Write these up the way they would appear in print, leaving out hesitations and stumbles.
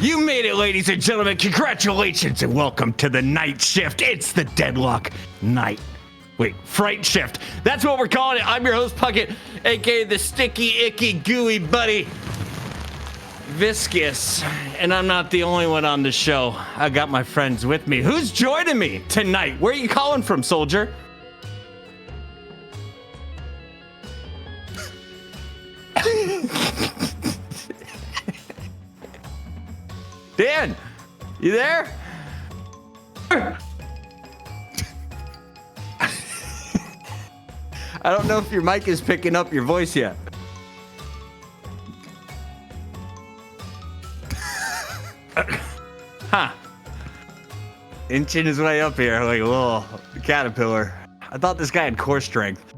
You made it, ladies and gentlemen. Congratulations and welcome to the night shift. It's the Deadlock fright shift. That's what we're calling it. I'm your host, Puckett, a.k.a. the sticky, icky, gooey buddy, Viscous. And I'm not the only one on the show. I got my friends with me. Who's joining me tonight? Where are you calling from, soldier? Dan, you there? I don't know if your mic is picking up your voice yet. Huh. Inching his way up here like a little caterpillar. I thought this guy had core strength.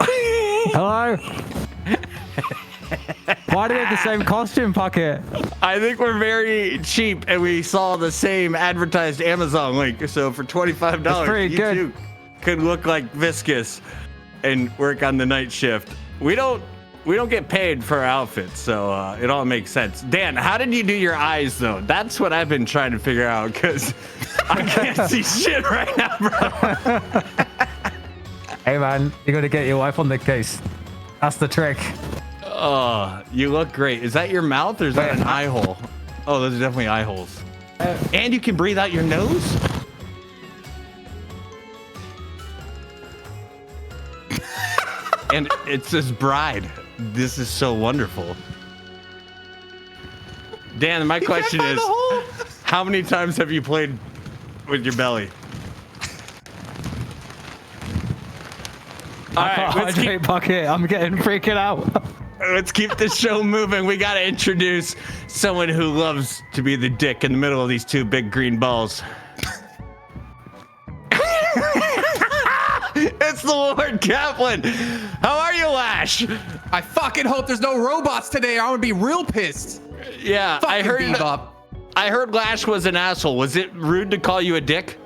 Hello? Why do we have the same costume, Puckett? I think we're very cheap and we saw the same advertised Amazon link. So for $25, you too could look like Viscous and work on the night shift. We don't get paid for our outfits, so it all makes sense. Dan, how did you do your eyes though? That's what I've been trying to figure out because I can't see shit right now, bro. Hey man, you gotta get your wife on the case. That's the trick. Oh, you look great. Is that your mouth or is that an eye hole? Oh, those are definitely eye holes. And you can breathe out your nose? And it says bride. This is so wonderful. Dan, my question is, how many times have you played with your belly? All right, let's keep Puckett. I'm getting freaking out. Let's keep this show moving. We got to introduce someone who loves to be the dick in the middle of these two big green balls. It's the Lord Kaplan. How are you, Lash? I fucking hope there's no robots today. I'm gonna be real pissed. Yeah, I heard Lash was an asshole. Was it rude to call you a dick?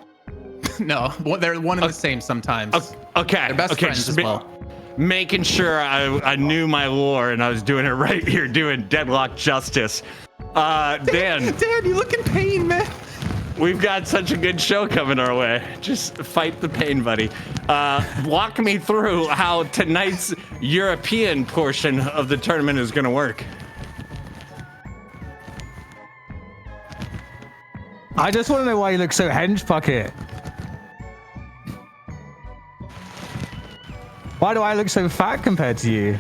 No, they're one and the same sometimes. Okay. They're best friends as well. Making sure I knew my lore and I was doing it right here, doing Deadlock justice. Dan, you look in pain, man. We've got such a good show coming our way. Just fight the pain, buddy. Walk me through how tonight's European portion of the tournament is going to work. I just want to know why you look so henge, Puckett. Why do I look so fat compared to you?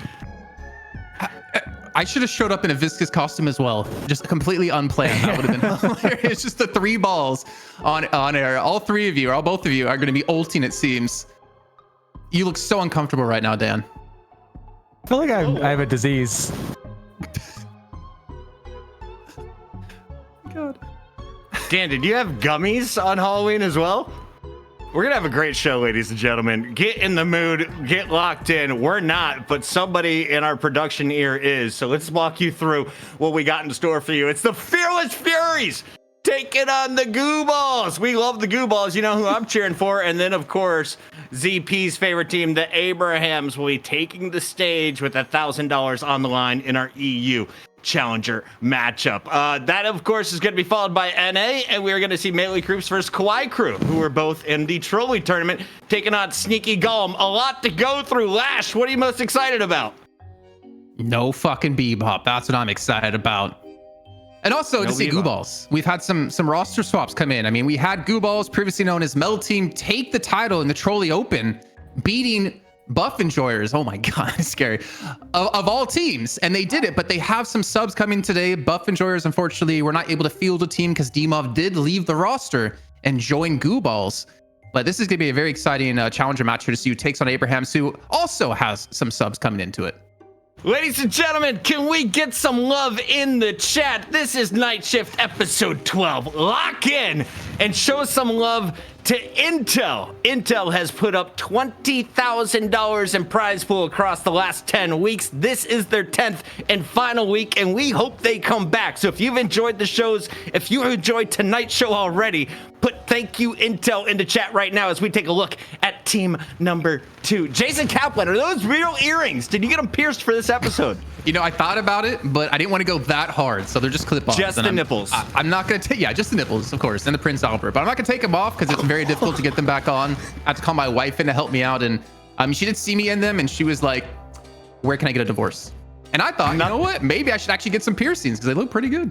I should have showed up in a Viscous costume as well. Just completely unplanned. That would have been hilarious. Just the three balls on air. All three of you, or both of you, are going to be ulting, it seems. You look so uncomfortable right now, Dan. I feel like I have a disease. God. Dan, did you have gummies on Halloween as well? We're going to have a great show, ladies and gentlemen. Get in the mood. Get locked in. We're not, but somebody in our production ear is. So let's walk you through what we got in store for you. It's the Fearless Furies taking on the Gooballs. We love the Gooballs. You know who I'm cheering for. And then, of course, ZP's favorite team, the Abrahams, will be taking the stage with $1,000 on the line in our EU Challenger matchup. That, of course, is going to be followed by NA, and we're going to see Melee Groups versus Kawaii Crew, who are both in the Trolli tournament, taking on Sneaky Golem. A lot to go through. Lash, what are you most excited about? No fucking Bebop. That's what I'm excited about. And also to see Gooballs. We've had some roster swaps come in. I mean, we had Gooballs, previously known as Mellteam, take the title in the Trolli Open, beating Buff Enjoyers, oh my god, it's scary, of all teams, and they did it. But they have some subs coming today. Buff Enjoyers, unfortunately, were not able to field a team because Demov did leave the roster and join Gooballs. But this is going to be a very exciting challenger match here to see who takes on Abrahams, who also has some subs coming into it. Ladies and gentlemen, can we get some love in the chat? This is Night Shift episode 12. Lock in and show some love to Intel. Intel has put up $20,000 in prize pool across the last 10 weeks. This is their 10th and final week, and we hope they come back. So if you've enjoyed the shows, if you enjoyed tonight's show already, put thank you Intel in the chat right now as we take a look at team number 2. Jason Kaplan, are those real earrings? Did you get them pierced for this episode? You know, I thought about it, but I didn't want to go that hard, so they're just clip-ons. Just the nipples. I'm not going to take, yeah, just the nipples, of course, and the Prince Albert. But I'm not going to take them off because it's very difficult to get them back on. I had to call my wife in to help me out, and she did see me in them, and she was like, where can I get a divorce? And I thought, you know what? Maybe I should actually get some piercings because they look pretty good.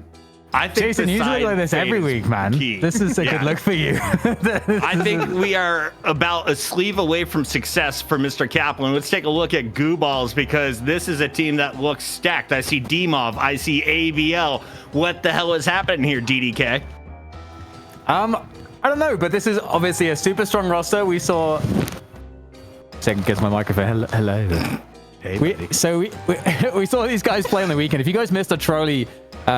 I think Jason, you look like this every week, man. Key. This is a good look for you. I think we are about a sleeve away from success for Mr. Kaplan. Let's take a look at Gooballs because this is a team that looks stacked. I see DMOV. I see ABL. What the hell is happening here, DDK? I don't know, but this is obviously a super strong roster. We saw... Second guess my microphone. Hello. Hey, we saw these guys play on the weekend. If you guys missed a Trolli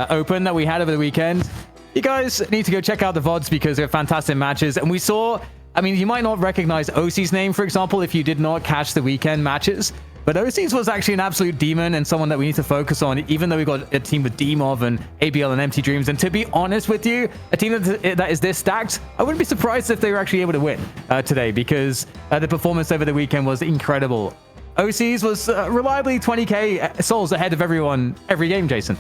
Open that we had over the weekend, you guys need to go check out the VODs because they're fantastic matches. And we saw, I mean, you might not recognize OC's name, for example, if you did not catch the weekend matches. But OC's was actually an absolute demon and someone that we need to focus on, even though we got a team with DMOV and ABL and Empty Dreams. And to be honest with you, a team that is this stacked, I wouldn't be surprised if they were actually able to win today because the performance over the weekend was incredible. OC's was reliably 20k souls ahead of everyone every game, Jason.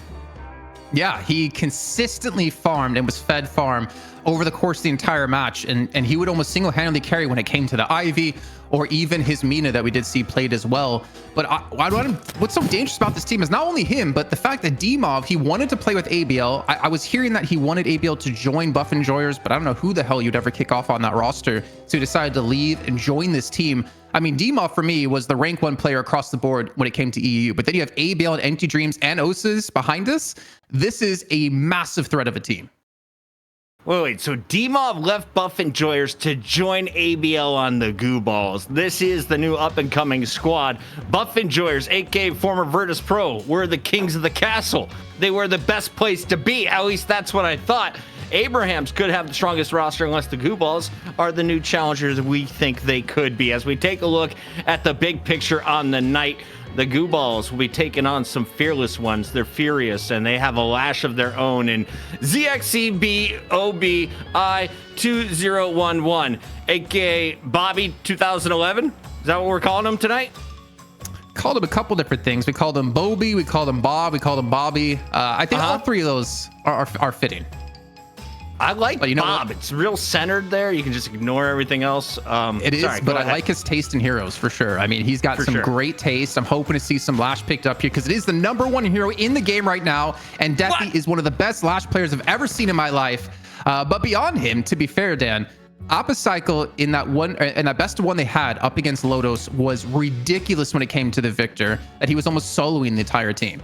Yeah, he consistently farmed and was fed farm over the course of the entire match, and he would almost single-handedly carry when it came to the Ivy or even his Mina that we did see played as well. But what's so dangerous about this team is not only him, but the fact that DMOV, he wanted to play with ABL. I was hearing that he wanted ABL to join Buff Enjoyers, but I don't know who the hell you'd ever kick off on that roster. So he decided to leave and join this team. I mean, DMOV for me was the rank 1 player across the board when it came to EU, but then you have ABL and Empty Dreams and OSAs behind us. This is a massive threat of a team. Wait, so DMOV left Buff Enjoyers to join ABL on the Gooballs. This is the new up-and-coming squad. Buff Enjoyers, a.k.a. former Virtus Pro, were the kings of the castle. They were the best place to be, at least that's what I thought. Abrahams could have the strongest roster unless the Gooballs are the new challengers we think they could be. As we take a look at the big picture on the night, the Gooballs will be taking on some fearless ones. They're furious, and they have a lash of their own in ZXCBOBI2011, a.k.a. Bobby 2011. Is that what we're calling him tonight? Called him a couple different things. We called him Bobby, we called him Bob, we called him Bobby. I think all three of those are fitting. I like but you know Bob. What? It's real centered there. You can just ignore everything else. It is, but I like his taste in heroes for sure. I mean, he's got some great taste. I'm hoping to see some Lash picked up here because it is the #1 hero in the game right now. And Deathy is one of the best Lash players I've ever seen in my life. But beyond him, to be fair, Dan, Apocycle in that best of one they had up against Lodos was ridiculous when it came to the Victor, that he was almost soloing the entire team.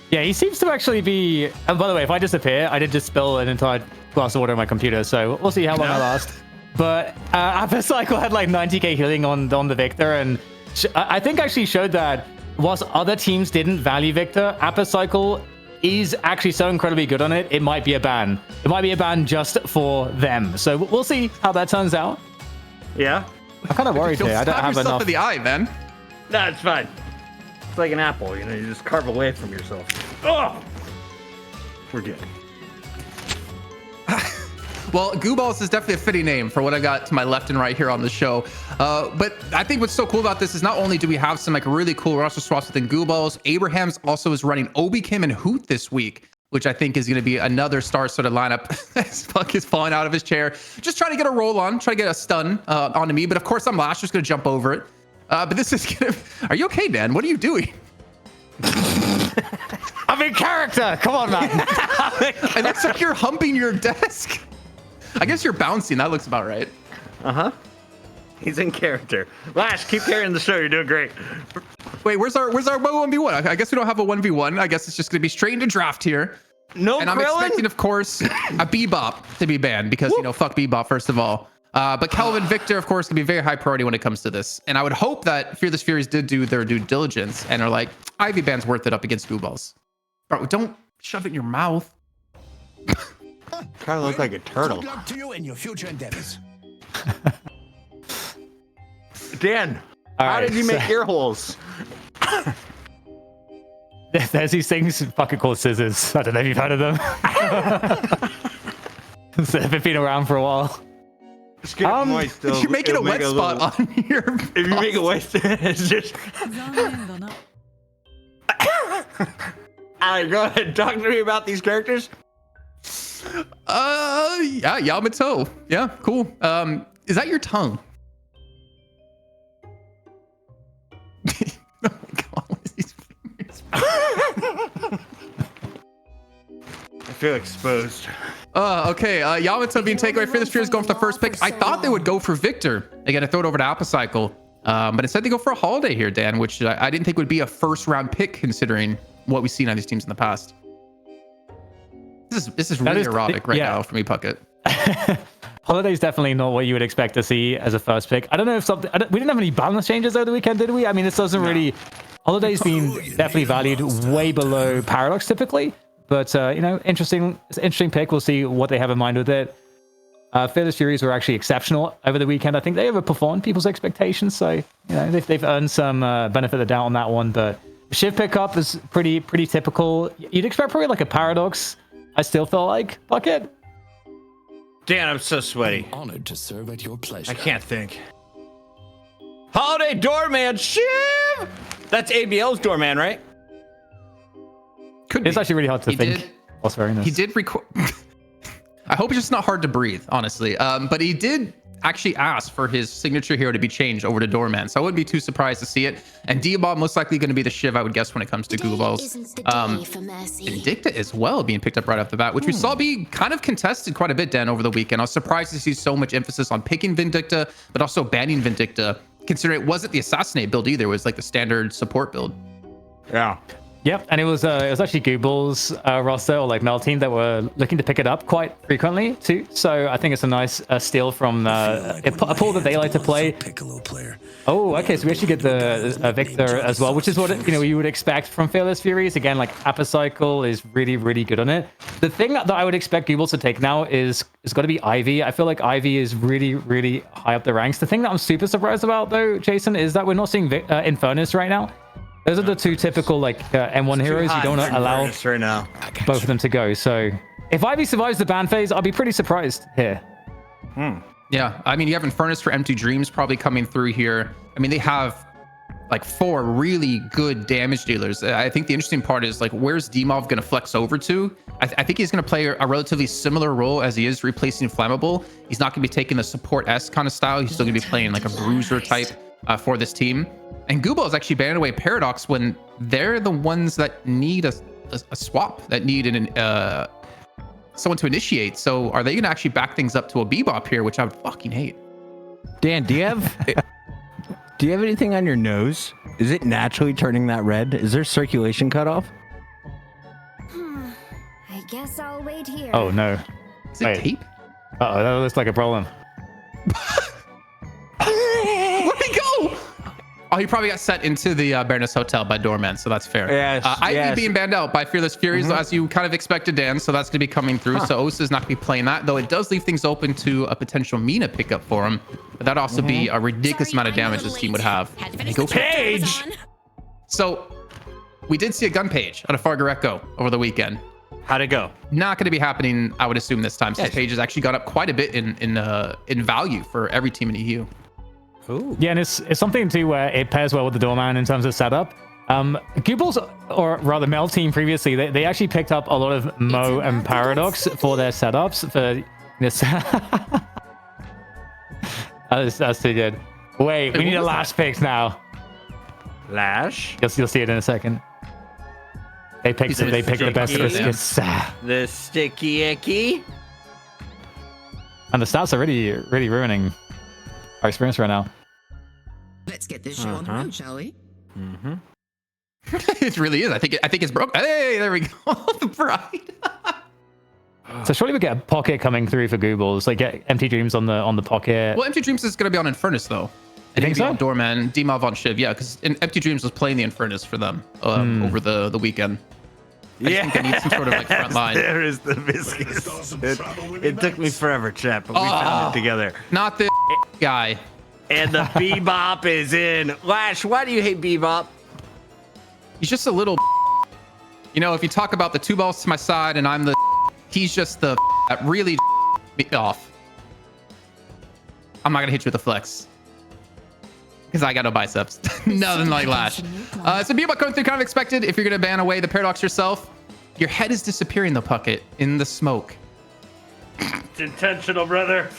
Yeah, he seems to actually be... And by the way, if I disappear, I did just spill an entire glass of water on my computer, so we'll see how long I last. But Apocycle had like 90k healing on the Victor, and I think actually showed that whilst other teams didn't value Victor, Apocycle is actually so incredibly good on it, it might be a ban. It might be a ban just for them. So we'll see how that turns out. Yeah? I'm kind of worried here. I don't have enough. In the eye, man. No, it's fine. It's like an apple, you know, you just carve away from yourself. Oh! We're good. Well, Gooballs is definitely a fitting name for what I got to my left and right here on the show. But I think what's so cool about this is not only do we have some like really cool roster swaps within Gooballs, Abrahams also is running Obi, Kim, and Hoot this week, which I think is going to be another star-studded lineup. Fuck is falling out of his chair. Just trying to get a roll on, try to get a stun onto me. But of course, I'm Lash, just going to jump over it. But this is gonna... Are you okay, Dan? What are you doing? I'm in character. Come on, man. It looks like you're humping your desk. I guess you're bouncing. That looks about right. Uh-huh. He's in character. Lash, keep carrying the show. You're doing great. Wait, where's our 1v1? I guess we don't have a 1v1. I guess it's just going to be straight into draft here. No, and I'm expecting, of course, a Bebop to be banned because, you know, fuck Bebop, first of all. But Kelvin Victor, of course, can be very high priority when it comes to this. And I would hope that Fearless Furies did do their due diligence and are like, Ivy ban's worth it up against Gooballs. Bro, don't shove it in your mouth. Kind of look like a turtle. Good luck to you in your future endeavors. Dan, All how right, did you make ear holes? There's these things fucking called scissors. I don't know if you've heard of them. So they've been around for a while. Just get it moist, though. You're making a wet spot on your. If you make it wet, it's just. Alright, go ahead. Talk to me about these characters. Yeah, Yamato. Yeah, cool. Is that your tongue? Oh my god, what is these fingers? I feel exposed. Okay. Yamato being taken away. Fearless Furies going for the first pick. I thought they would go for Victor. They got to throw it over to Apocycle. But instead they go for a Holiday here, Dan, which I didn't think would be a first round pick considering what we've seen on these teams in the past. This is really erotic right now for me, Puckett. Holiday's definitely not what you would expect to see as a first pick. I don't know if something. We didn't have any balance changes over the weekend, did we? I mean, this doesn't really. Holiday's been definitely valued way below Paradox typically, but you know, interesting pick. We'll see what they have in mind with it. Fearless Furies were actually exceptional over the weekend. I think they overperformed people's expectations, so you know they've earned some benefit of the doubt on that one. But Shiv pickup is pretty typical. You'd expect probably like a Paradox. I still feel like Bucket. Dan, I'm so sweaty. Honored to serve at your pleasure. I can't think. Holiday Doorman, Shiv! That's ABL's Doorman, right? Could It's be. actually really hard to think. Whilst wearing this. He did record. I hope it's just not hard to breathe, honestly. But he did actually ask for his signature hero to be changed over to Doorman, so I wouldn't be too surprised to see it. And Diabol most likely going to be the Shiv, I would guess, when it comes to Gooballs. Vindicta as well being picked up right off the bat, which we saw be kind of contested quite a bit, Dan, over the weekend. I was surprised to see so much emphasis on picking Vindicta, but also banning Vindicta, considering it wasn't the Assassinate build either. It was like the standard support build. Yeah. Yep, and it was actually Gooballs roster or like Mellteam that were looking to pick it up quite frequently too. So I think it's a nice steal from a pool that they like to play. Oh, okay, so we actually get the Victor as well, which is what you would expect from Fearless Furies. Again, like Apocycle is really good on it. The thing that I would expect Gooballs to take now is it's got to be Ivy. I feel like Ivy is really high up the ranks. The thing that I'm super surprised about though, Jason, is that we're not seeing Infernus right now. Those are the two typical like M1 heroes. You don't allow right now. both of them to go. So if Ivy survives the ban phase, I'll be pretty surprised here. Yeah, I mean, you have Infernus for Empty Dreams probably coming through here. I mean, they have like 4 really good damage dealers. I think the interesting part is like, where's Demov going to flex over to? I think he's going to play a relatively similar role as he is replacing Flammable. He's not going to be taking the support S kind of style. He's still going to be playing like a bruiser type for this team. And Gooballs actually banned away Paradox when they're the ones that need a swap, that need someone to initiate. So are they going to actually back things up to a Bebop here, which I would fucking hate? Dan, do you have anything on your nose? Is it naturally turning that red? Is there circulation cut off? I guess I'll wait here. Oh no. Is it tape? Uh-oh, that looks like a problem. Where'd he go? Oh, he probably got set into the Baroness Hotel by Doorman, so that's fair. Yes, Ivy being banned out by Fearless Furies, as you kind of expected, Dan, so that's going to be coming through. So Osa's not going to be playing that, though it does leave things open to a potential Mina pickup for him. But that'd also be a ridiculous amount of damage this team would have. And they go Page! So we did see a gun page out of Fargar Echo over the weekend. How'd it go? Not going to be happening, I would assume, this time, since Page has actually gone up quite a bit in value for every team in EU. Ooh. Yeah, and it's something too where it pairs well with the Doorman in terms of setup. Gooballs, or rather Mellteam previously, they actually picked up a lot of Mo and Paradox for their setups. For this, that's too good. Wait, we need a Lash pick now. Lash? You'll see it in a second. They picked the best biscuits. The sticky icky? And the stats are really ruining our experience right now. Let's get this show on the road, shall we? It really is. I think it's broke. Hey, there we go. The bride. So surely we get a pocket coming through for Gooballs, like get Empty Dreams on the pocket. Well, Empty Dreams is going to be on Infernus though. You think so? On Doorman, Demov on Shiv, yeah, because Empty Dreams was playing the Infernus for them over the weekend. I just think I need some sort of like front line. There is the viscous. It took me forever, chat, but we found it together. Not this guy. And the Bebop is in. Lash, why do you hate Bebop? He's just a little. You know, if you talk about the two balls to my side and I'm the, he's just the that really me off. I'm not gonna hit you with a flex because I got no biceps. Nothing like Lash. So Bebop going through kind of expected. If you're gonna ban away the paradox yourself, your head is disappearing the pucket in the smoke. It's intentional, brother.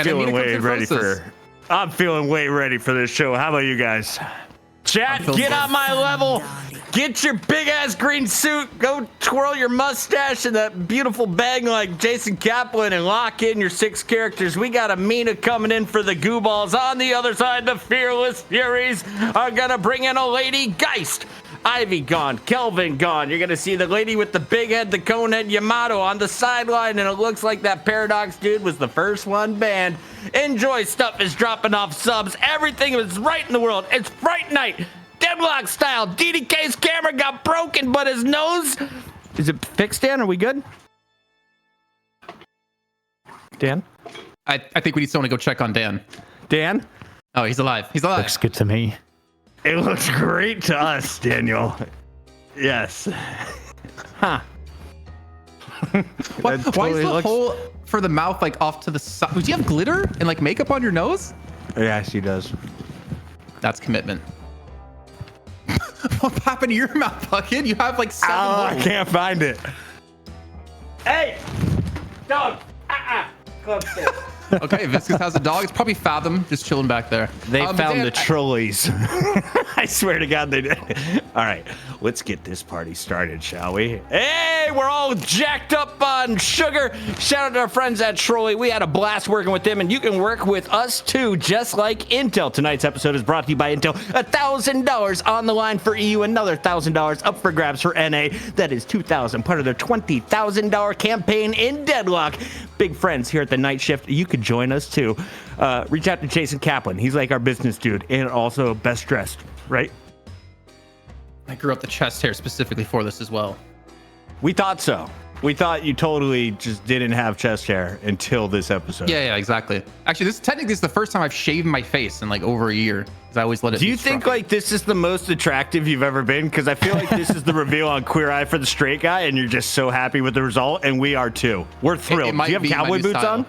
Feeling way ready for. I'm feeling way ready for this show. How about you guys? Chat, get on my level. Get your big ass green suit. Go twirl your mustache in that beautiful bang like Jason Kaplan and lock in your 6 characters. We got a Mina coming in for the Gooballs. On the other side, the Fearless Furies are gonna bring in a Lady Geist. Ivy gone, Kelvin gone. You're gonna see the lady with the big head, the cone head Yamato on the sideline, and it looks like that Paradox dude was the first one banned. Enjoy stuff is dropping off subs. Everything is right in the world. It's Fright Night, Deadlock style. DDK's camera got broken, but his nose is it fixed? Dan, are we good? Dan? I think we need someone to go check on Dan. Dan? Oh, he's alive. He's alive. Looks good to me. It looks great to us, Daniel. Yes. Huh. Why is the hole for the mouth like off to the side? Would you have glitter and like makeup on your nose? Yeah, she does. That's commitment. What happened to your mouth, Bucket? You have like 7 I holes. can't find it. Hey! Dog! Go upstairs. Okay, Viscous has a dog. It's probably Fathom just chilling back there. They But found Dan, the Trollies. I swear to God they did. All right, let's get this party started, shall we? Hey, we're all jacked up on sugar. Shout out to our friends at Trolli. We had a blast working with them, and you can work with us too, just like Intel. Tonight's episode is brought to you by Intel. $1,000 on the line for EU, another $1,000 up for grabs for NA. That is $2,000, part of their $20,000 campaign in Deadlock. Big friends here at the night shift. You could join us too. Reach out to Jason Kaplan. He's like our business dude and also best dressed, right? I grew up the chest hair specifically for this as well. We thought so. We thought you totally just didn't have chest hair until this episode. Yeah, exactly. Actually, this technically is the first time I've shaved my face in like over a year. Because I always let it. Do you think like this is the most attractive you've ever been? Because I feel like this is the reveal on Queer Eye for the Straight Guy, and you're just so happy with the result, and we are too. We're thrilled. Do you have cowboy boots on?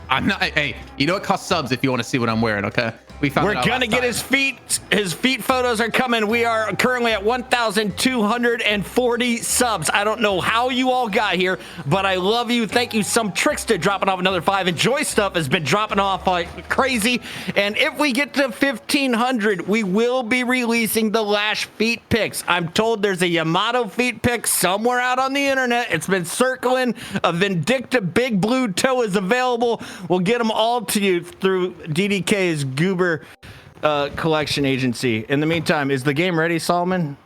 I'm not. Hey, you know what? Cost subs if you want to see what I'm wearing. Okay. We're gonna get his feet. His feet photos are coming. We are currently at 1,240 subs. I don't know how you all got here, but I love you. Thank you. Some Trickster dropping off another 5. Enjoy stuff has been dropping off like crazy. And if we get to 1,500, we will be releasing the Lash feet pics. I'm told there's a Yamato feet pic somewhere out on the internet. It's been circling. A Vindicta big blue toe is available. We'll get them all to you through DDK's Goober collection agency. In the meantime, is the game ready, Solomon?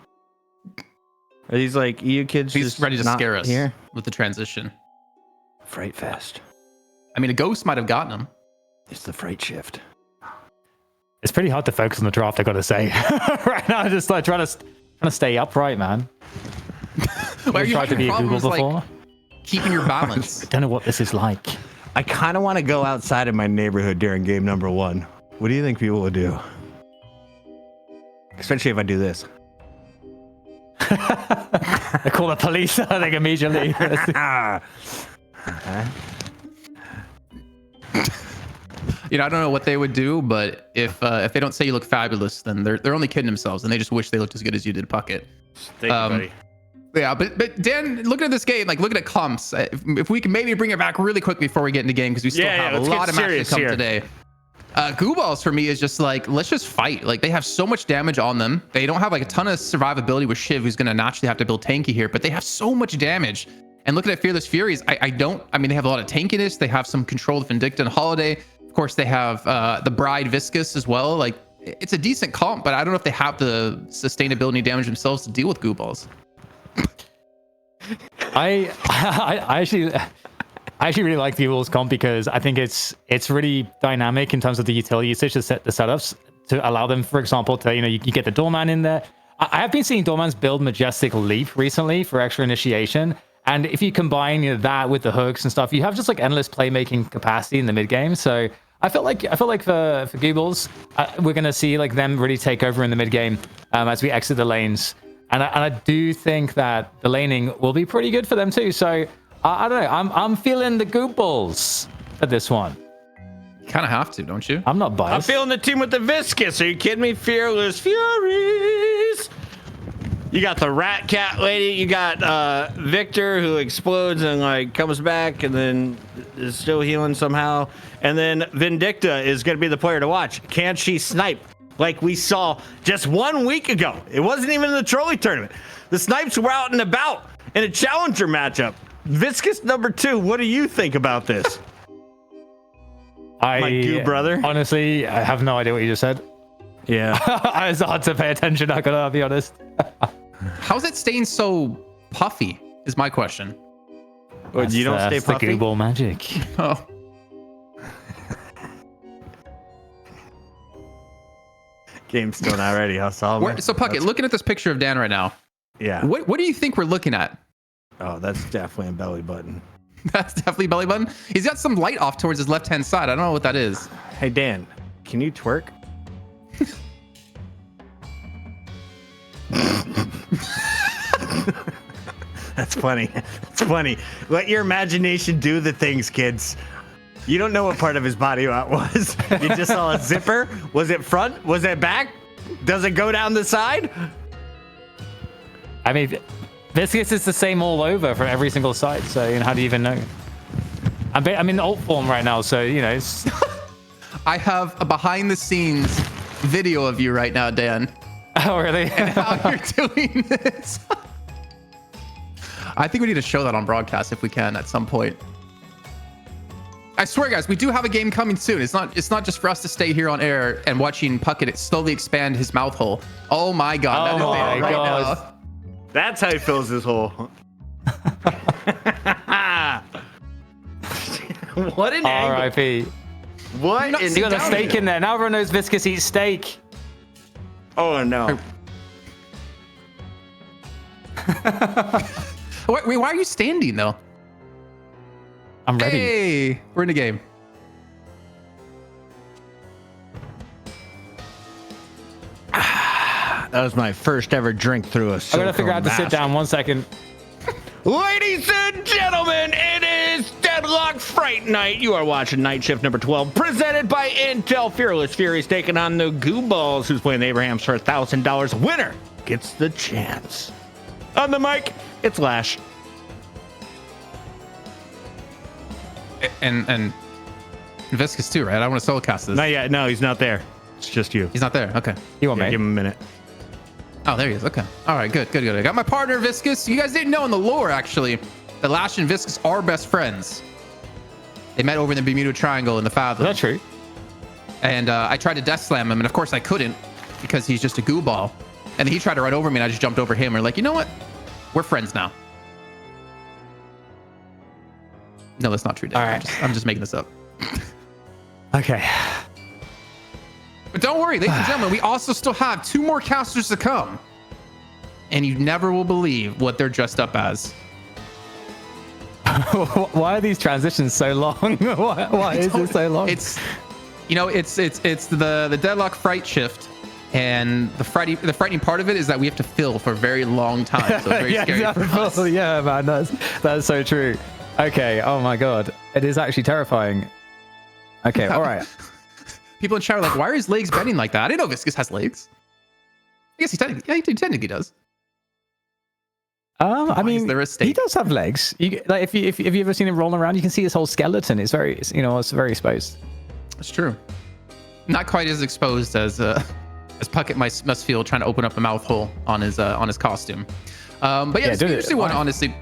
Are these like EU kids? He's just ready to not scare us here? with the transition. Fright Fest. I mean, a ghost might have gotten him. It's the Fright Shift. It's pretty hard to focus on the draft, I gotta say. Right now, I'm just like trying to stay upright, man. Well, I've tried to be a Google before. Like, keeping your balance. I don't know what this is like. I kind of want to go outside of my neighborhood during game number 1. What do you think people would do? Especially if I do this. They call the police, I think, immediately. You know, I don't know what they would do, but if they don't say you look fabulous, then they're only kidding themselves, and they just wish they looked as good as you did, Puckett. Thank you, buddy. Yeah, but Dan, looking at this game, like looking at clumps, if we can maybe bring it back really quick before we get into game, because we still have a lot of matches to come today. Gooballs for me is just like, let's just fight. Like they have so much damage on them. They don't have like a ton of survivability with Shiv, who's going to naturally have to build tanky here, but they have so much damage. And looking at Fearless Furies, I mean, they have a lot of tankiness. They have some control of Vindicta and Holiday. Of course, they have the Bride Viscous as well. Like it's a decent comp, but I don't know if they have the sustainability damage themselves to deal with Gooballs. I actually, I actually really like the Gooballs comp because I think it's really dynamic in terms of the utility usage to set the setups to allow them, for example, to, you get the doorman in there. I have been seeing doormans build Majestic Leap recently for extra initiation. And if you combine that with the hooks and stuff, you have just like endless playmaking capacity in the mid game. So I feel like for Gooballs, we're going to see like them really take over in the mid game as we exit the lanes. And I do think that the laning will be pretty good for them too. So I don't know. I'm feeling the Gooballs for this one. You kind of have to, don't you? I'm not I'm biased. feeling the team with the viscous. Are you kidding me? Fearless Furies. You got the rat cat lady. You got Victor, who explodes and like comes back and then is still healing somehow. And then Vindicta is going to be the player to watch. Can she snipe like we saw just 1 week ago? It wasn't even in the Trolli tournament. The snipes were out and about in a challenger matchup. Viscous number 2. What do you think about this? My goo brother. Honestly, I have no idea what you just said. Yeah. It's hard to pay attention. I gotta be honest. How's it staying so puffy? Is my question. Well, you don't stay That's the puffy. Google magic. Oh, Game's still not ready. How solid. so Puckett, looking at this picture of Dan right now, Yeah. what do you think we're looking at? Oh, that's definitely a belly button. That's definitely belly button. He's got some light off towards his left-hand side. I don't know what that is. Hey Dan, can you twerk? That's funny. It's funny. Let your imagination do the things, kids. You don't know what part of his body that was. You just saw a zipper. Was it front? Was it back? Does it go down the side? I mean, Viscous is the same all over for every single side. So, how do you even know? I'm in alt form right now, so it's. I have a behind-the-scenes video of you right now, Dan. Oh, really? How you're doing this. I think we need to show that on broadcast if we can at some point. I swear, guys, we do have a game coming soon. It's not just for us to stay here on air and watching Puckett slowly expand his mouth hole. Oh my god. Oh that is my right God. now. That's how he fills his hole. What an angle. R.I.P. What not an You got a angle. steak in there. Now everyone knows Viscous eats steak. Oh no. Wait, why are you standing though? I'm ready. Hey, we're in the game. That was my first ever drink through a I gotta figure out how to sit down. 1 second. Ladies and gentlemen, it is Deadlock Fright Night. You are watching Night Shift number 12, presented by Intel. Fearless Furies taking on the Gooballs, who's playing the Abrahams for $1,000. Winner gets the chance. On the mic, it's Lash. And Viscous too, right? I want to solo cast this. Not yet. No, he's not there. It's just you. He's not there. Okay. You want Yeah, me? give him a minute. Oh, there he is. Okay. All right. Good. I got my partner, Viscous. You guys didn't know in the lore, actually, that Lash and Viscous are best friends. They met over in the Bermuda Triangle in the Fathom. Is that true? And I tried to death slam him, and of course I couldn't because he's just a goo ball. And then he tried to run over me, and I just jumped over him. We're like, you know what? We're friends now. No, that's not true, Dan. All right. I'm just making this up. Okay. But don't worry, ladies and gentlemen, we also still have 2 more casters to come. And you never will believe what they're dressed up as. Why are these transitions so long? Why is it so long? It's the Deadlock Fright Shift. And the frightening part of it is that we have to fill for a very long time. So it's very scary for us. Yeah, man, that's so true. Okay. Oh my god, it is actually terrifying. Okay. All right. People in chat are like, why are his legs bending like that? I didn't know Viscous has legs. I guess he technically does. I mean, there a steak? he does have legs. If you ever seen him rolling around, you can see his whole skeleton. It's very exposed. That's true. Not quite as exposed as Puckett must feel trying to open up a mouth hole on his costume. But yeah, it's an interesting one, honestly.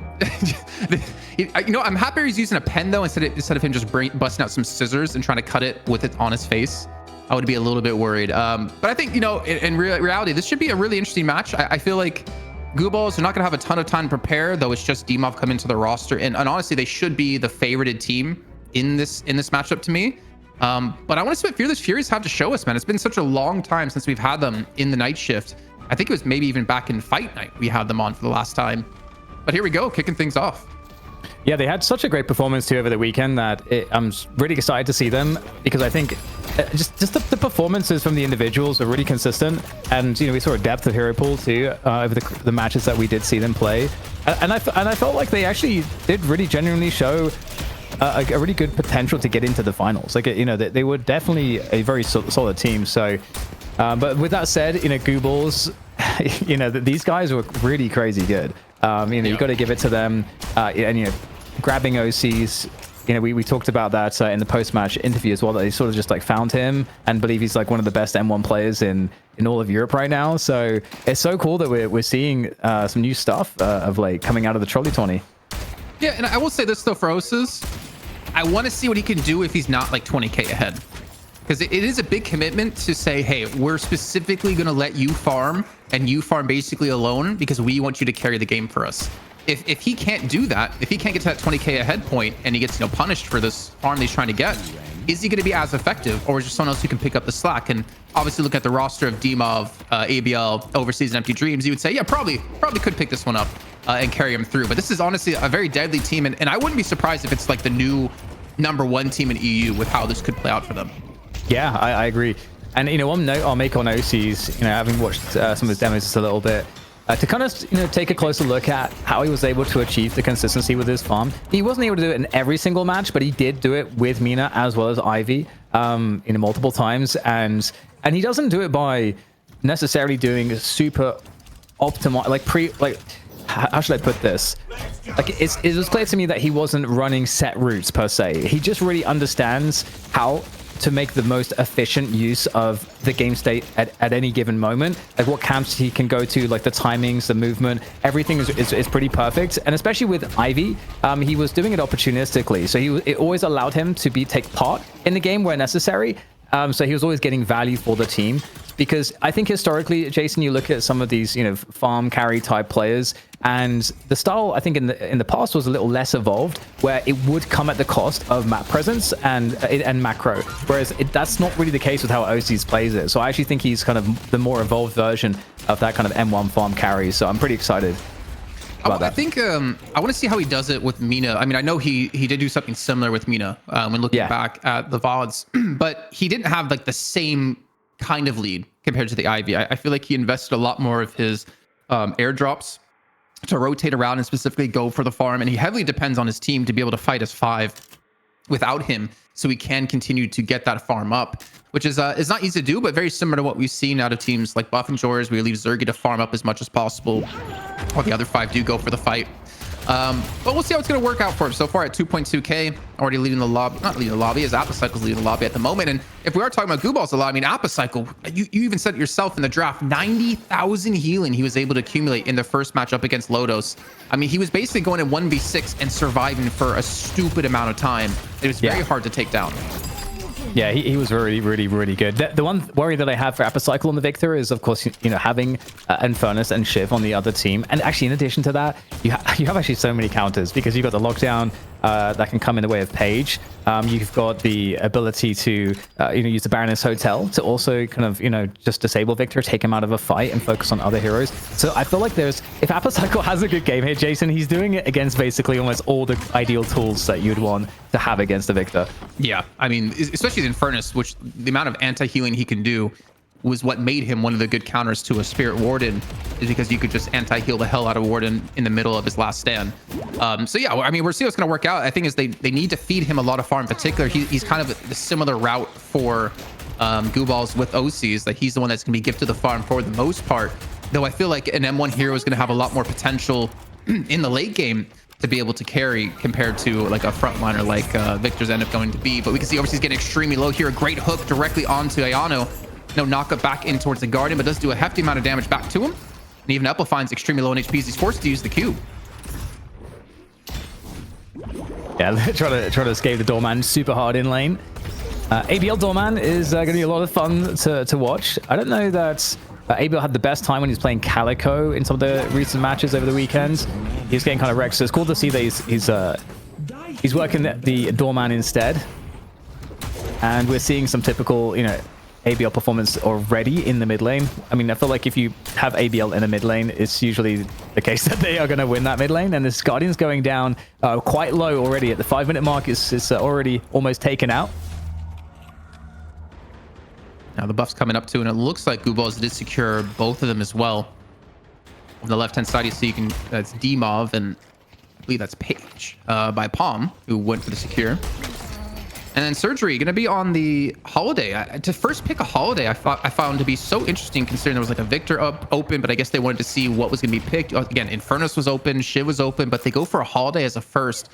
I'm happier he's using a pen though instead of him just busting out some scissors and trying to cut it with it on his face. I would be a little bit worried. But I think in reality, this should be a really interesting match. I feel like Gooballs are not going to have a ton of time to prepare, though it's just Demov come into the roster. And honestly, they should be the favorited team in this matchup to me. But I want to see what Furies have to show us, man. It's been such a long time since we've had them in the night shift. I think it was maybe even back in Fight Night we had them on for the last time. But here we go, kicking things off. Yeah, they had such a great performance too over the weekend that I'm really excited to see them, because I think just the performances from the individuals are really consistent, and we saw a depth of hero pool too over the matches that we did see them play, and I felt like they actually did really genuinely show a really good potential to get into the finals. Like they were definitely a very solid team. So, but with that said, Gooballs, these guys were really crazy good. You got to give it to them, and grabbing OCs. We talked about that in the post-match interview as well, that they sort of just like found him and believe he's like one of the best M1 players in all of Europe right now. So it's so cool that we're seeing some new stuff of like coming out of the Trolli tourney. Yeah, and I will say this though for Osis, I want to see what he can do if he's not like 20k ahead, because it is a big commitment to say, hey, we're specifically going to let you farm, and you farm basically alone because we want you to carry the game for us. If he can't do that, if he can't get to that 20k ahead point and he gets punished for this farm that he's trying to get, is he going to be as effective, or is there someone else who can pick up the slack? And obviously look at the roster of Demov, ABL, Overseas, and Empty Dreams, you would say, yeah, probably could pick this one up and carry him through. But this is honestly a very deadly team, and I wouldn't be surprised if it's like the new #1 team in EU with how this could play out for them. Yeah, I agree. And one note I'll make on OCs, having watched some of his demos just a little bit, to kind of take a closer look at how he was able to achieve the consistency with his farm. He wasn't able to do it in every single match, but he did do it with Mina as well as Ivy multiple times, and he doesn't do it by necessarily doing super optimal how should I put this? Like it was clear to me that he wasn't running set routes per se. He just really understands how to make the most efficient use of the game state at any given moment. Like what camps he can go to, like the timings, the movement, everything is pretty perfect. And especially with Ivy, he was doing it opportunistically. So it always allowed him to take part in the game where necessary. So he was always getting value for the team. Because I think historically, Jason, you look at some of these, farm carry type players, and the style I think in the past was a little less evolved, where it would come at the cost of map presence and macro. Whereas that's not really the case with how OCs plays it. So I actually think he's kind of the more evolved version of that kind of M1 farm carry. So I'm pretty excited about that. I think I want to see how he does it with Mina. I mean, I know he did do something similar with Mina when looking back at the VODs, but he didn't have like the same kind of lead compared to the Ivy. I feel like he invested a lot more of his airdrops to rotate around and specifically go for the farm, and he heavily depends on his team to be able to fight as 5 without him, so he can continue to get that farm up, which is not easy to do, but very similar to what we've seen out of teams like Buff and Jors, where you leave Zergy to farm up as much as possible while the other 5 do go for the fight. But we'll see how it's going to work out for him. So far at 2.2k, already leading the lobby. Not leading the lobby, as Apocycle's leading the lobby at the moment. And if we are talking about Gooballs a lot, I mean, Apocycle, you even said it yourself in the draft, 90,000 healing he was able to accumulate in the first matchup against Lodos. I mean, he was basically going in 1v6 and surviving for a stupid amount of time. It was very hard to take down. Yeah, he was really, really, really good. The one worry that I have for Apocycle on the Victor is, of course, having Infernus and Shiv on the other team. And actually, in addition to that, you have actually so many counters, because you've got the lockdown that can come in the way of Page. You've got the ability to use the Baroness Hotel to also kind of just disable Victor, take him out of a fight, and focus on other heroes. So I feel like if Apocycle has a good game here, Jason, he's doing it against basically almost all the ideal tools that you'd want to have against the Victor. Yeah, I mean, especially the Infernus, which the amount of anti-healing he can do was what made him one of the good counters to a Spirit Warden, is because you could just anti-heal the hell out of Warden in the middle of his last stand. So yeah, I mean, we're seeing what's going to work out. I think is they need to feed him a lot of farm. In particular, he's kind of the similar route for Gooballs with OCs, that he's the one that's going to be gifted the farm for the most part. Though I feel like an M1 hero is going to have a lot more potential in the late game to be able to carry compared to like a frontliner like Victor's end up going to be. But we can see Overseas getting extremely low here. A great hook directly onto Ayano. No knockup back in towards the Guardian, but does do a hefty amount of damage back to him. And even Apple finds extremely low on HP as he's forced to use the Q. Yeah, try to escape the Doorman super hard in lane. ABL Doorman is going to be a lot of fun to watch. I don't know that ABL had the best time when he's playing Calico in some of the recent matches over the weekends. He's getting kind of wrecked, so it's cool to see that he's working the doorman instead. And we're seeing some typical, you know, ABL performance already in the mid lane. I mean, I feel like if you have ABL in the mid lane, it's usually the case that they are going to win that mid lane. And this Guardian's going down quite low already at the 5-minute mark. It's already almost taken out. Now the buff's coming up too, and it looks like Gooballs did secure both of them as well. On the left-hand side, you see that's D-Mauve, and I believe that's Paige by Palm, who went for the secure. And then Surgery going to be on the Holiday. To first pick a Holiday, I found to be so interesting, considering there was like a Victor open, but I guess they wanted to see what was going to be picked. Again, Infernus was open, Shiv was open, but they go for a Holiday as a first,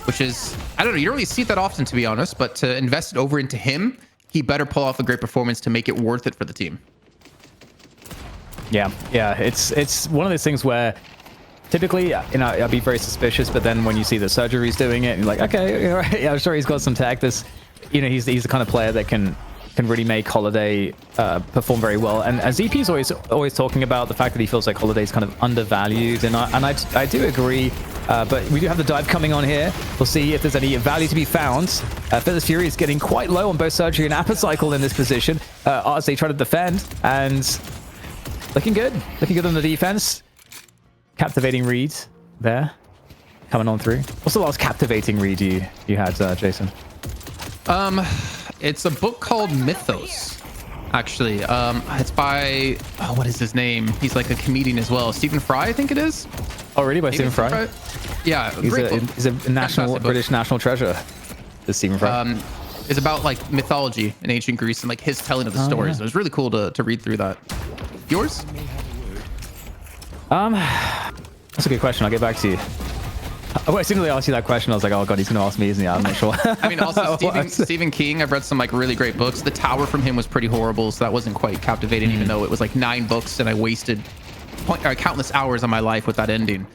which is, I don't know, you don't really see it that often, to be honest, but to invest it over into him, he better pull off a great performance to make it worth it for the team. Yeah, it's one of those things where typically, you know, I'd be very suspicious, but then when you see the Surgery's doing it, and you're like, okay, all right, yeah, I'm sure he's got some tech. This, you know, he's the kind of player that can really make Holiday perform very well. And ZP's always talking about the fact that he feels like Holiday's kind of undervalued, and I do agree. But we do have the dive coming on here. We'll see if there's any value to be found. Feather's Fury is getting quite low on both Surgery and Apocycle in this position as they try to defend, and looking good on the defense. Captivating read there, coming on through. What's the last captivating read you had, Jason? It's a book called Mythos, actually. It's by, what is his name? He's like a comedian as well. Stephen Fry, I think it is. Oh, really? By Stephen Fry? Yeah, he's a British national treasure. This Stephen Fry. It's about like mythology in ancient Greece and like his telling of the stories. Yeah. It was really cool to read through that. Yours? That's a good question. I'll get back to you. As soon as I asked you that question, I was like, oh god, he's going to ask me, isn't he? I'm not sure. I mean, also Stephen King, I've read some like really great books. The Tower from him was pretty horrible, so that wasn't quite captivating, even though it was like 9 books and I wasted countless hours of my life with that ending.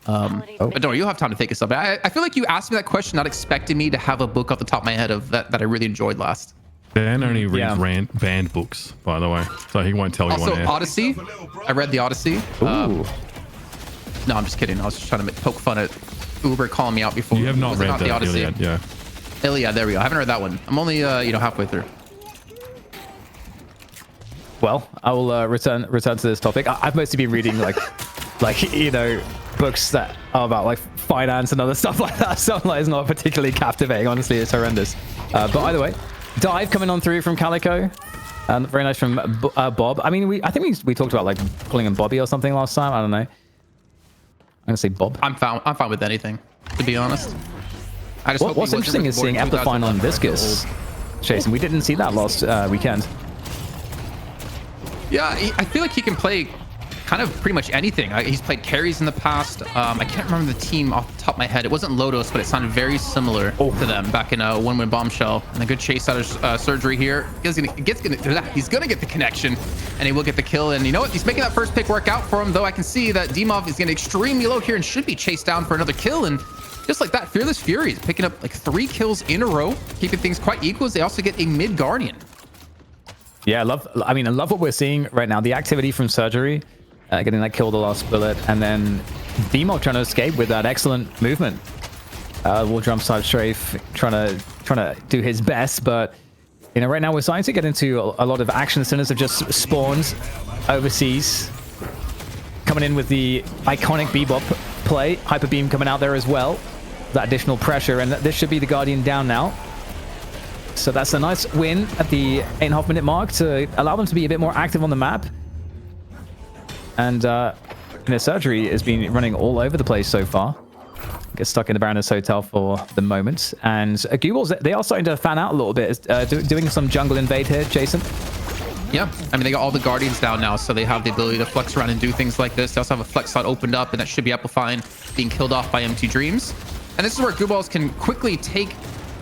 But don't, you'll have time to take us up. I feel like you asked me that question not expecting me to have a book off the top of my head of that I really enjoyed last. Dan only reads banned books, by the way, so he won't tell you also, one. Also, Odyssey. I read the Odyssey. No, I'm just kidding. I was just trying to poke fun at Uber calling me out before. You have not read the Odyssey. Iliad, yeah. Iliad, there we go. I haven't read that one. I'm only halfway through. Well, I will return to this topic. I've mostly been reading like you know, books that are about like finance and other stuff like that. So like, it's not particularly captivating. Honestly, it's horrendous. But either way, dive coming on through from Calico. Very nice from Bob. I mean, I think we talked about like calling him Bobby or something last time. I don't know. I'm gonna say Bob. I'm fine with anything, to be honest. I just what's interesting is seeing Amplifying on Viscous. Jason, we didn't see that last weekend. Yeah, I feel like he can play kind of pretty much anything. He's played carries in the past. I can't remember the team off the top of my head. It wasn't Lodos, but it sounded very similar to them back in a one-win bombshell. And a good chase out of Surgery here. He's gonna get the connection, and he will get the kill. And you know what? He's making that first pick work out for him, though I can see that D-Mauve is getting extremely low here and should be chased down for another kill. And just like that, Fearless Fury is picking up like 3 kills in a row, keeping things quite equal as they also get a mid Guardian. Yeah, I love what we're seeing right now. The activity from Surgery, getting that kill, the last bullet, and then D-Mauve trying to escape with that excellent movement. Wall jump side strafe, trying to do his best, but you know, right now we're starting to get into a lot of action. Sinners have just spawned overseas, coming in with the iconic Bebop play. Hyper Beam coming out there as well. That additional pressure, and this should be the Guardian down now. So that's a nice win at the 8.5-minute mark to allow them to be a bit more active on the map. And Surgery has been running all over the place so far. Gets stuck in the Baroness Hotel for the moment. And Gooballs, they are starting to fan out a little bit. Doing some jungle invade here, Jason. Yeah, I mean, they got all the Guardians down now, so they have the ability to flex around and do things like this. They also have a flex slot opened up, and that should be Amplifying, being killed off by Empty Dreams. And this is where Gooballs can quickly take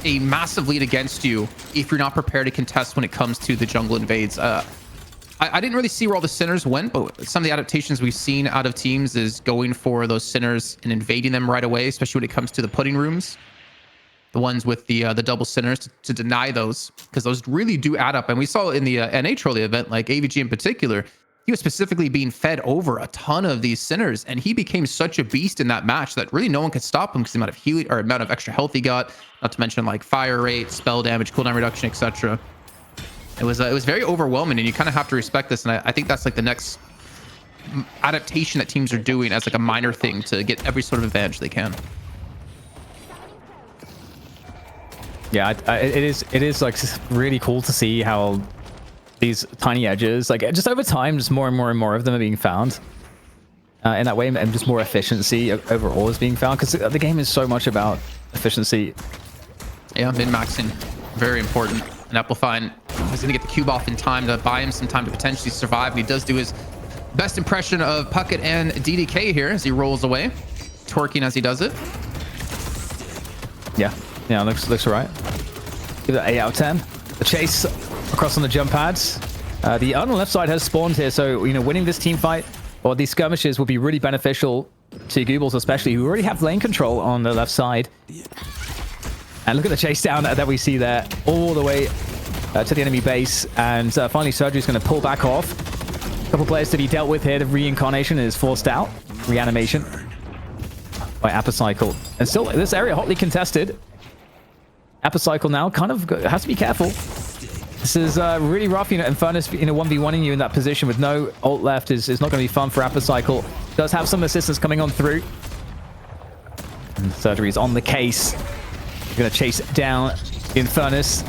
a massive lead against you if you're not prepared to contest when it comes to the jungle invades. I didn't really see where all the Sinners went, but some of the adaptations we've seen out of teams is going for those Sinners and invading them right away, especially when it comes to the pudding rooms. the ones with the double centers to deny those, because those really do add up. And we saw in the NA Trolli event, like AVG in particular, he was specifically being fed over a ton of these centers, and he became such a beast in that match that really no one could stop him because the amount of healing or amount of extra health he got, not to mention like fire rate, spell damage, cooldown reduction, etc. It was very overwhelming, and you kind of have to respect this. And I think that's like the next adaptation that teams are doing as like a minor thing to get every sort of advantage they can. Yeah, it is like really cool to see how these tiny edges, like just over time, just more and more and more of them are being found in that way, and just more efficiency overall is being found, because the game is so much about efficiency. Yeah, min-maxing, very important. And Applefine is going to get the cube off in time to buy him some time to potentially survive, and he does do his best impression of Puckett and DDK here as he rolls away, twerking as he does it. Yeah, looks all right. Give that 8 out of 10. The chase across on the jump pads. The on the left side has spawned here, so winning this team fight or these skirmishes will be really beneficial to Gooballs, especially, who already have lane control on the left side. And look at the chase down that we see there, all the way to the enemy base. And finally, Surgery's going to pull back off. A couple players to be dealt with here. The reincarnation is forced out. Reanimation by Apocycle. And still, this area hotly contested. Apocycle now kind of has to be careful. This is really rough. Infernus 1v1ing you in that position with no ult left is not going to be fun for Apocycle. Does have some assistance coming on through. And Surgery is on the case. Going to chase down Infernus.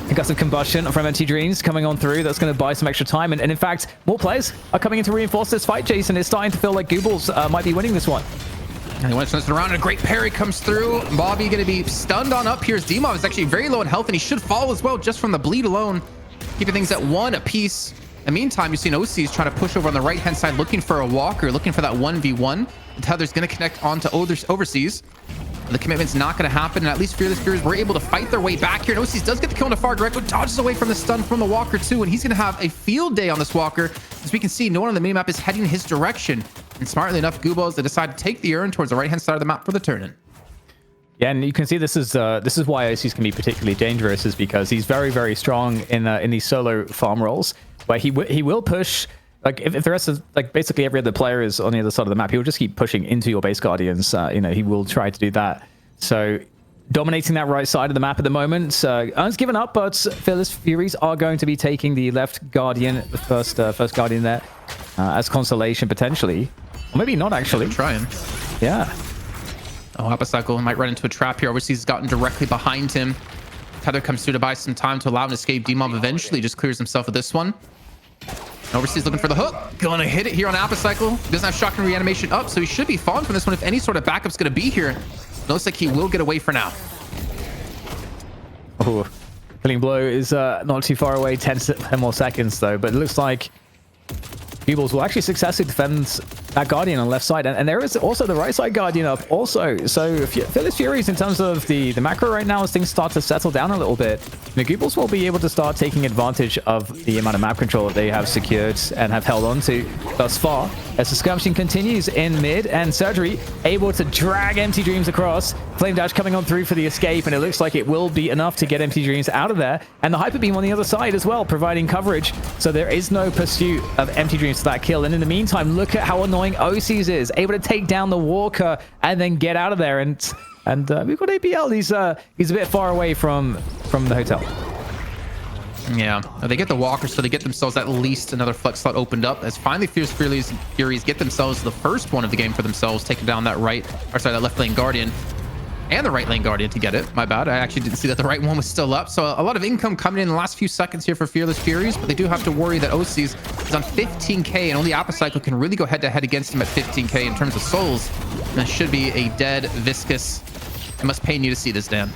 We got some combustion from MT Dreams coming on through. That's going to buy some extra time. And in fact, more players are coming in to reinforce this fight, Jason. It's starting to feel like Gooballs might be winning this one. And he wants to turn around, and a great parry comes through. Bobby going to be stunned on up here. Demov is actually very low in health, and he should fall as well just from the bleed alone. Keeping things at 1 apiece. In the meantime, you've seen OCs trying to push over on the right-hand side, looking for a walker, looking for that 1v1. Tether's going to connect onto Overseas. The commitment's not going to happen, and at least Fearless Furies were able to fight their way back here. And OCs does get the kill on the far direct, but dodges away from the stun from the walker too, and he's going to have a field day on this walker. As we can see, no one on the minimap is heading his direction. And smartly enough, Gooballs, they decide to take the urn towards the right-hand side of the map for the turn-in. Yeah, and you can see this is why OCs can be particularly dangerous, is because he's very, very strong in these solo farm roles, where he will push. Like if the rest of basically every other player is on the other side of the map, he will just keep pushing into your base guardians. He will try to do that. So dominating that right side of the map at the moment. Urn's given up, but Fearless Furies are going to be taking the left guardian, the first guardian there, as consolation potentially, or maybe not actually. Trying. Yeah. Oh, Apocycle might run into a trap here. Overseas has gotten directly behind him. Tether comes through to buy some time to allow him to escape. Demov eventually just clears himself with this one. Overseas looking for the hook. Gonna hit it here on Apocycle. He doesn't have shotgun reanimation up, so he should be falling from this one if any sort of backup's gonna be here. It looks like he will get away for now. Oh, Killing Blow is not too far away. 10 more seconds though, but it looks like Gooballs will actually successfully defend that Guardian on the left side. And there is also the right side Guardian up also. So Fearless Furies, in terms of the macro right now, as things start to settle down a little bit, the Gooballs will be able to start taking advantage of the amount of map control that they have secured and have held on to thus far. As the skirmishing continues in mid, and Surgery able to drag Empty Dreams across. Flame Dash coming on through for the escape, and it looks like it will be enough to get Empty Dreams out of there. And the Hyper Beam on the other side as well, providing coverage. So there is no pursuit of Empty Dreams to that kill. And in the meantime, look at how annoying OCs is. Able to take down the Walker and then get out of there. And we've got APL. He's a bit far away from the hotel. Yeah, they get the Walker, so they get themselves at least another flex slot opened up. As finally Furies get themselves the first one of the game for themselves, taking down that that left lane Guardian. And the right lane Guardian to get it. My bad. I actually didn't see that the right one was still up. So a lot of income coming in the last few seconds here for Fearless Furies, but they do have to worry that OCs is on 15k, and only Apocycle can really go head-to-head against him at 15k in terms of souls. And that should be a dead, viscous. It must pain you to see this, Dan.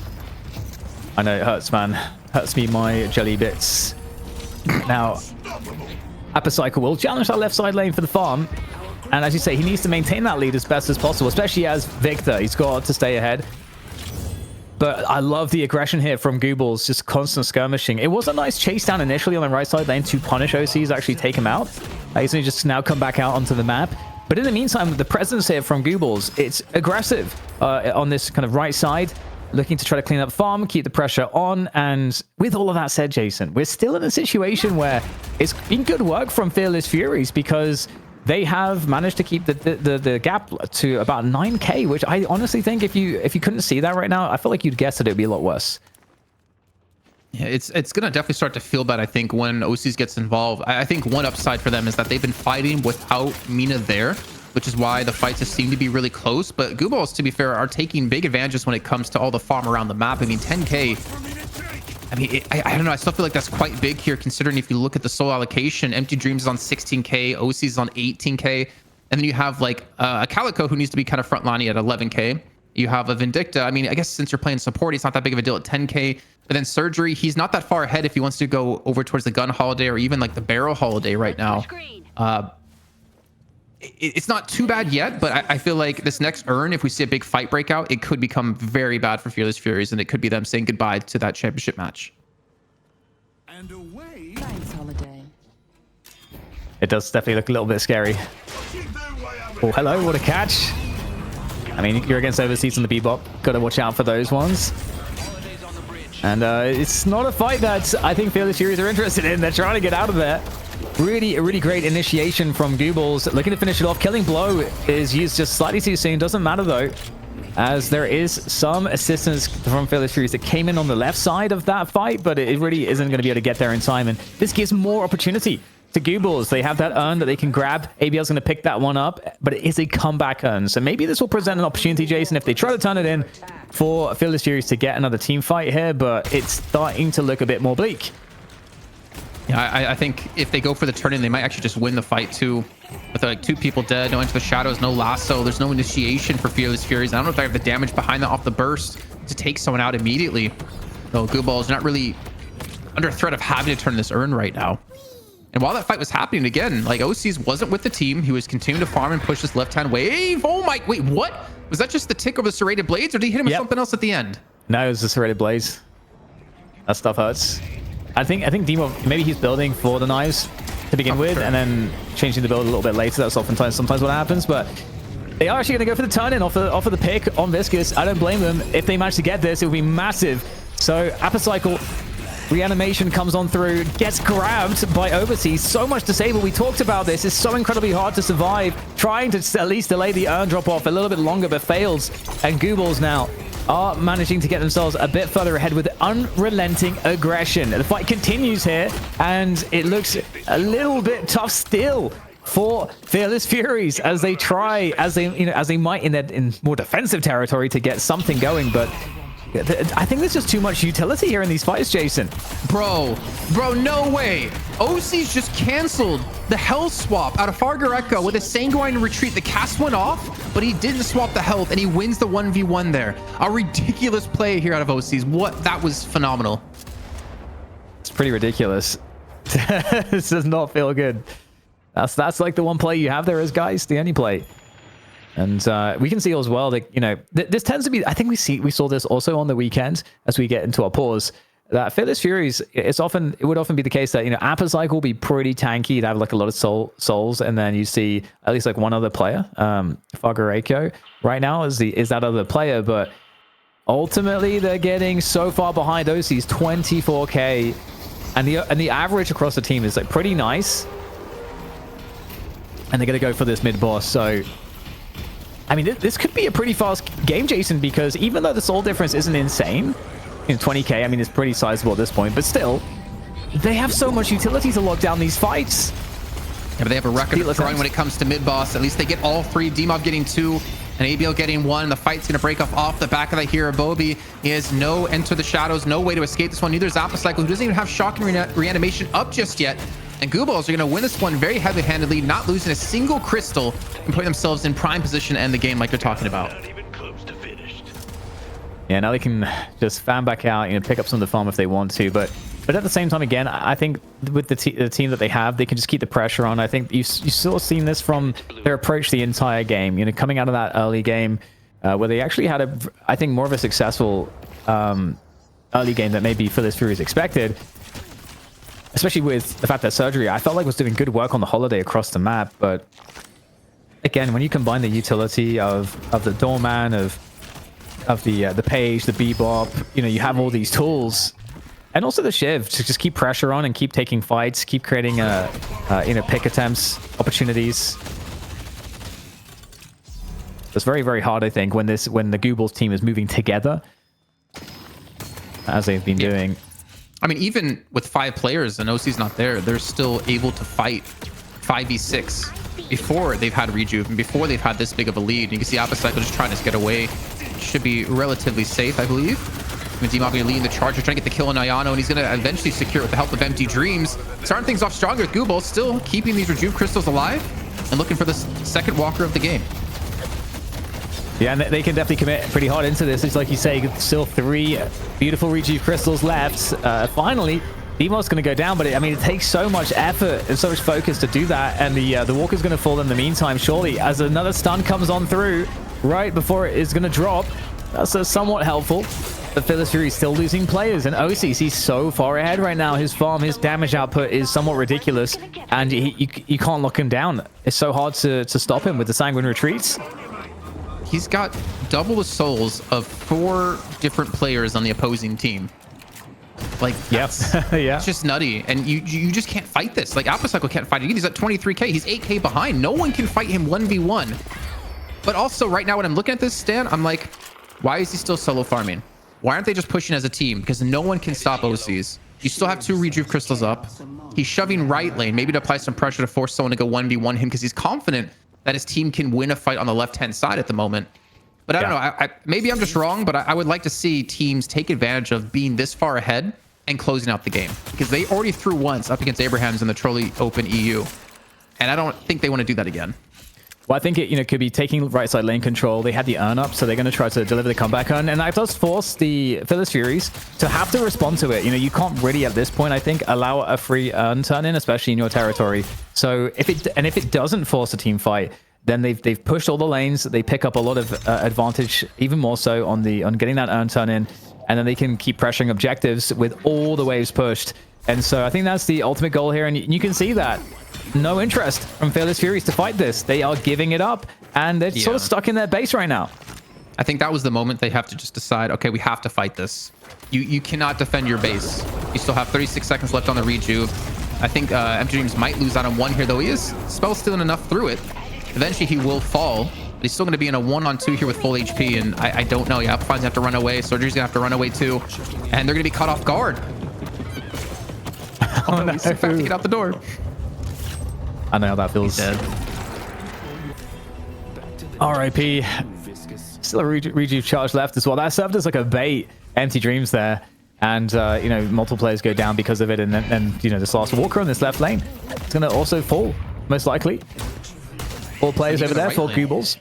I know it hurts, man. Hurts me my jelly bits. Now, Apocycle will challenge that left side lane for the farm. And as you say, he needs to maintain that lead as best as possible, especially as Victor. He's got to stay ahead. But I love the aggression here from Gooballs, just constant skirmishing. It was a nice chase down initially on the right side lane to punish OCs, actually take him out. He's only just now come back out onto the map. But in the meantime, the presence here from Gooballs, it's aggressive on this kind of right side. looking to try to clean up farm, keep the pressure on. And with all of that said, Jason, we're still in a situation where it's been good work from Fearless Furies because they have managed to keep the gap to about 9k, which I honestly think if you couldn't see that right now, I feel like you'd guess that it'd be a lot worse. Yeah, it's going to definitely start to feel bad, I think, when OCs gets involved. I think one upside for them is that they've been fighting without Mina there, which is why the fights have seemed to be really close. But Gooballs, to be fair, are taking big advantages when it comes to all the farm around the map. I mean, 10k, I mean, I don't know. I still feel like that's quite big here, considering if you look at the soul allocation, Empty Dreams is on 16k, OCs is on 18k. And then you have like a Calico who needs to be kind of frontlining at 11k. You have a Vindicta. I mean, I guess since you're playing support, he's not that big of a deal at 10k. But then Surgery, he's not that far ahead if he wants to go over towards the Gun Holiday or even like the Barrel Holiday right now. It's not too bad yet, but I feel like this next urn, if we see a big fight breakout, it could become very bad for Fearless Furies, and it could be them saying goodbye to that championship match. And away. Thanks, Holiday. It does definitely look a little bit scary. Oh, hello, what a catch. I mean, you're against overseas on the Bebop. Got to watch out for those ones. And it's not a fight that I think Fearless Furies are interested in. They're trying to get out of there. Really great initiation from Gooballs. Looking to finish it off. Killing Blow is used just slightly too soon. Doesn't matter, though, as there is some assistance from Fearless Furies that came in on the left side of that fight, but it really isn't going to be able to get there in time. And this gives more opportunity to Gooballs. They have that urn that they can grab. ABL's going to pick that one up, but it is a comeback urn. So maybe this will present an opportunity, Jason, if they try to turn it in for Fearless Furies to get another team fight here, but it's starting to look a bit more bleak. Yeah, I think if they go for the turn-in, they might actually just win the fight too. With like 2 people dead, no Into the Shadows, no lasso, there's no initiation for Fearless Furies. I don't know if they have the damage behind that off the burst to take someone out immediately. No, Gooballs not really under threat of having to turn this urn right now. And while that fight was happening, again, like OCs wasn't with the team. He was continuing to farm and push this left-hand wave. Oh my, wait, what? Was that just the tick of the serrated blades, or did he hit him with something else at the end? No, it was the serrated blades. That stuff hurts. I think Demo, maybe he's building for the knives to begin with, and then changing the build a little bit later. That's sometimes what happens, but they are actually going to go for the turn-in off of the pick on Viscous. I don't blame them. If they manage to get this, it will be massive. So Apocycle reanimation comes on through, gets grabbed by Overseas. So much disable. We talked about this. It's so incredibly hard to survive. Trying to at least delay the urn drop off a little bit longer, but fails. And Gooballs now are managing to get themselves a bit further ahead with unrelenting aggression. The fight continues here, and it looks a little bit tough still for Fearless Furies as they try, as they might in more defensive territory to get something going, but I think there's just too much utility here in these fights, Jason. Bro, no way. OC's just canceled the health swap out of Fargar Echo with a Sanguine retreat. The cast went off, but he didn't swap the health, and he wins the 1v1 there. A ridiculous play here out of OC's. That was phenomenal. It's pretty ridiculous. This does not feel good. That's like the one play you have there is, guys, the only play. And we can see as well that, this tends to be, I think we saw this also on the weekend as we get into our pause, that Fearless Furies, it would often be the case that, Apocycle will be pretty tanky. You'd have like a lot of souls, and then you see at least like one other player. Fargar right now is that other player, but ultimately they're getting so far behind. OC's 24k, and the average across the team is like pretty nice. And they're going to go for this mid boss, so I mean, this could be a pretty fast game, Jason, because even though the soul difference isn't insane, 20k, I mean, it's pretty sizable at this point, but still, they have so much utility to lock down these fights. Yeah, but they have a record of throwing when it comes to mid-boss. At least they get all 3. Demov getting 2, and ABL getting 1. The fight's going to break off the back of that hero. Bobby. He has no Enter the Shadows, no way to escape this one. Neither is Apocycle, who doesn't even have Shocking Reanimation up just yet. And Gooballs are going to win this one very heavy-handedly, not losing a single crystal, and putting themselves in prime position to end the game like they're talking about. Yeah, now they can just fan back out, pick up some of the farm if they want to. But at the same time, again, I think with the team that they have, they can just keep the pressure on. I think you sort of seen this from their approach the entire game. Coming out of that early game where they actually had I think more of a successful early game that maybe Fearless Furies expected. Especially with the fact that Surgery, I felt like was doing good work on the Holiday across the map. But again, when you combine the utility of the Doorman, of the page, the bebop. You know, you have all these tools, and also the shiv to just keep pressure on and keep taking fights, keep creating pick attempts, opportunities. It's very, very hard, I think, when the Gooballs team is moving together, as they've been doing. I mean, even with 5 players and OC's not there, they're still able to fight 5v6 before they've had Rejuve and before they've had this big of a lead. And you can see Apocycle just trying to get away. Should be relatively safe, I believe. Medima going to lead the charge. They're trying to get the kill on Ayano, and he's going to eventually secure it with the help of Empty Dreams. Starting things off stronger with Gooballs, still keeping these Rejuve crystals alive and looking for the second walker of the game. Yeah, and they can definitely commit pretty hard into this. It's like you say, still 3 beautiful Rejuve crystals left. Finally, Demo's going to go down, but it takes so much effort and so much focus to do that, and the Walker's going to fall in the meantime, surely, as another stun comes on through right before it is going to drop. That's somewhat helpful. But Furies still losing players, and OC's, he's so far ahead right now. His farm, his damage output is somewhat ridiculous, and you can't lock him down. It's so hard to stop him with the Sanguine Retreats. He's got double the souls of 4 different players on the opposing team. Like, yeah. It's just nutty, and you just can't fight this. Like, Apocycle can't fight it. He's at 23k. He's 8k behind. No one can fight him 1v1. But also, right now, when I'm looking at this, Stan, I'm like, why is he still solo farming? Why aren't they just pushing as a team? Because no one can stop OCs. You still have 2 Rejuve crystals up. He's shoving right lane, maybe to apply some pressure to force someone to go 1v1 him, because he's confident that his team can win a fight on the left-hand side at the moment. But I don't know. Maybe I'm just wrong, but I would like to see teams take advantage of being this far ahead and closing out the game, because they already threw once up against Abraham's in the Trolli Open EU, and I don't think they want to do that again. Well, I think it could be taking right side lane control. They had the earn up, so they're going to try to deliver the comeback earn, and that does force the Furies to have to respond to it. You can't really at this point, I think, allow a free earn turn in, especially in your territory. So if it doesn't force a team fight, then they've pushed all the lanes. They pick up a lot of advantage, even more so on getting that earn turn in, and then they can keep pressuring objectives with all the waves pushed. And so I think that's the ultimate goal here, and you can see that. No interest from Fearless Furies to fight this. They are giving it up, and they're sort of stuck in their base right now. I think that was the moment they have to just decide, okay, we have to fight this. You cannot defend your base. You still have 36 seconds left on the Rejuve. I think Empty Dreams might lose out on 1 here, though he is spell stealing enough through it. Eventually he will fall, but he's still going to be in a 1-on-2 here with full HP, and I don't know. Yeah, Fine's have to run away. Soldier's going to have to run away too, and they're going to be caught off guard. Oh no, he's so fast to get out the door. I know how that feels. He's dead. RIP. Still a Rejuve charge left as well. That served as like a bait. Empty Dreams there. And, multiple players go down because of it. And then this last Walker on this left lane. It's going to also fall, most likely. 4 players over there, right 4 lane. Gooballs.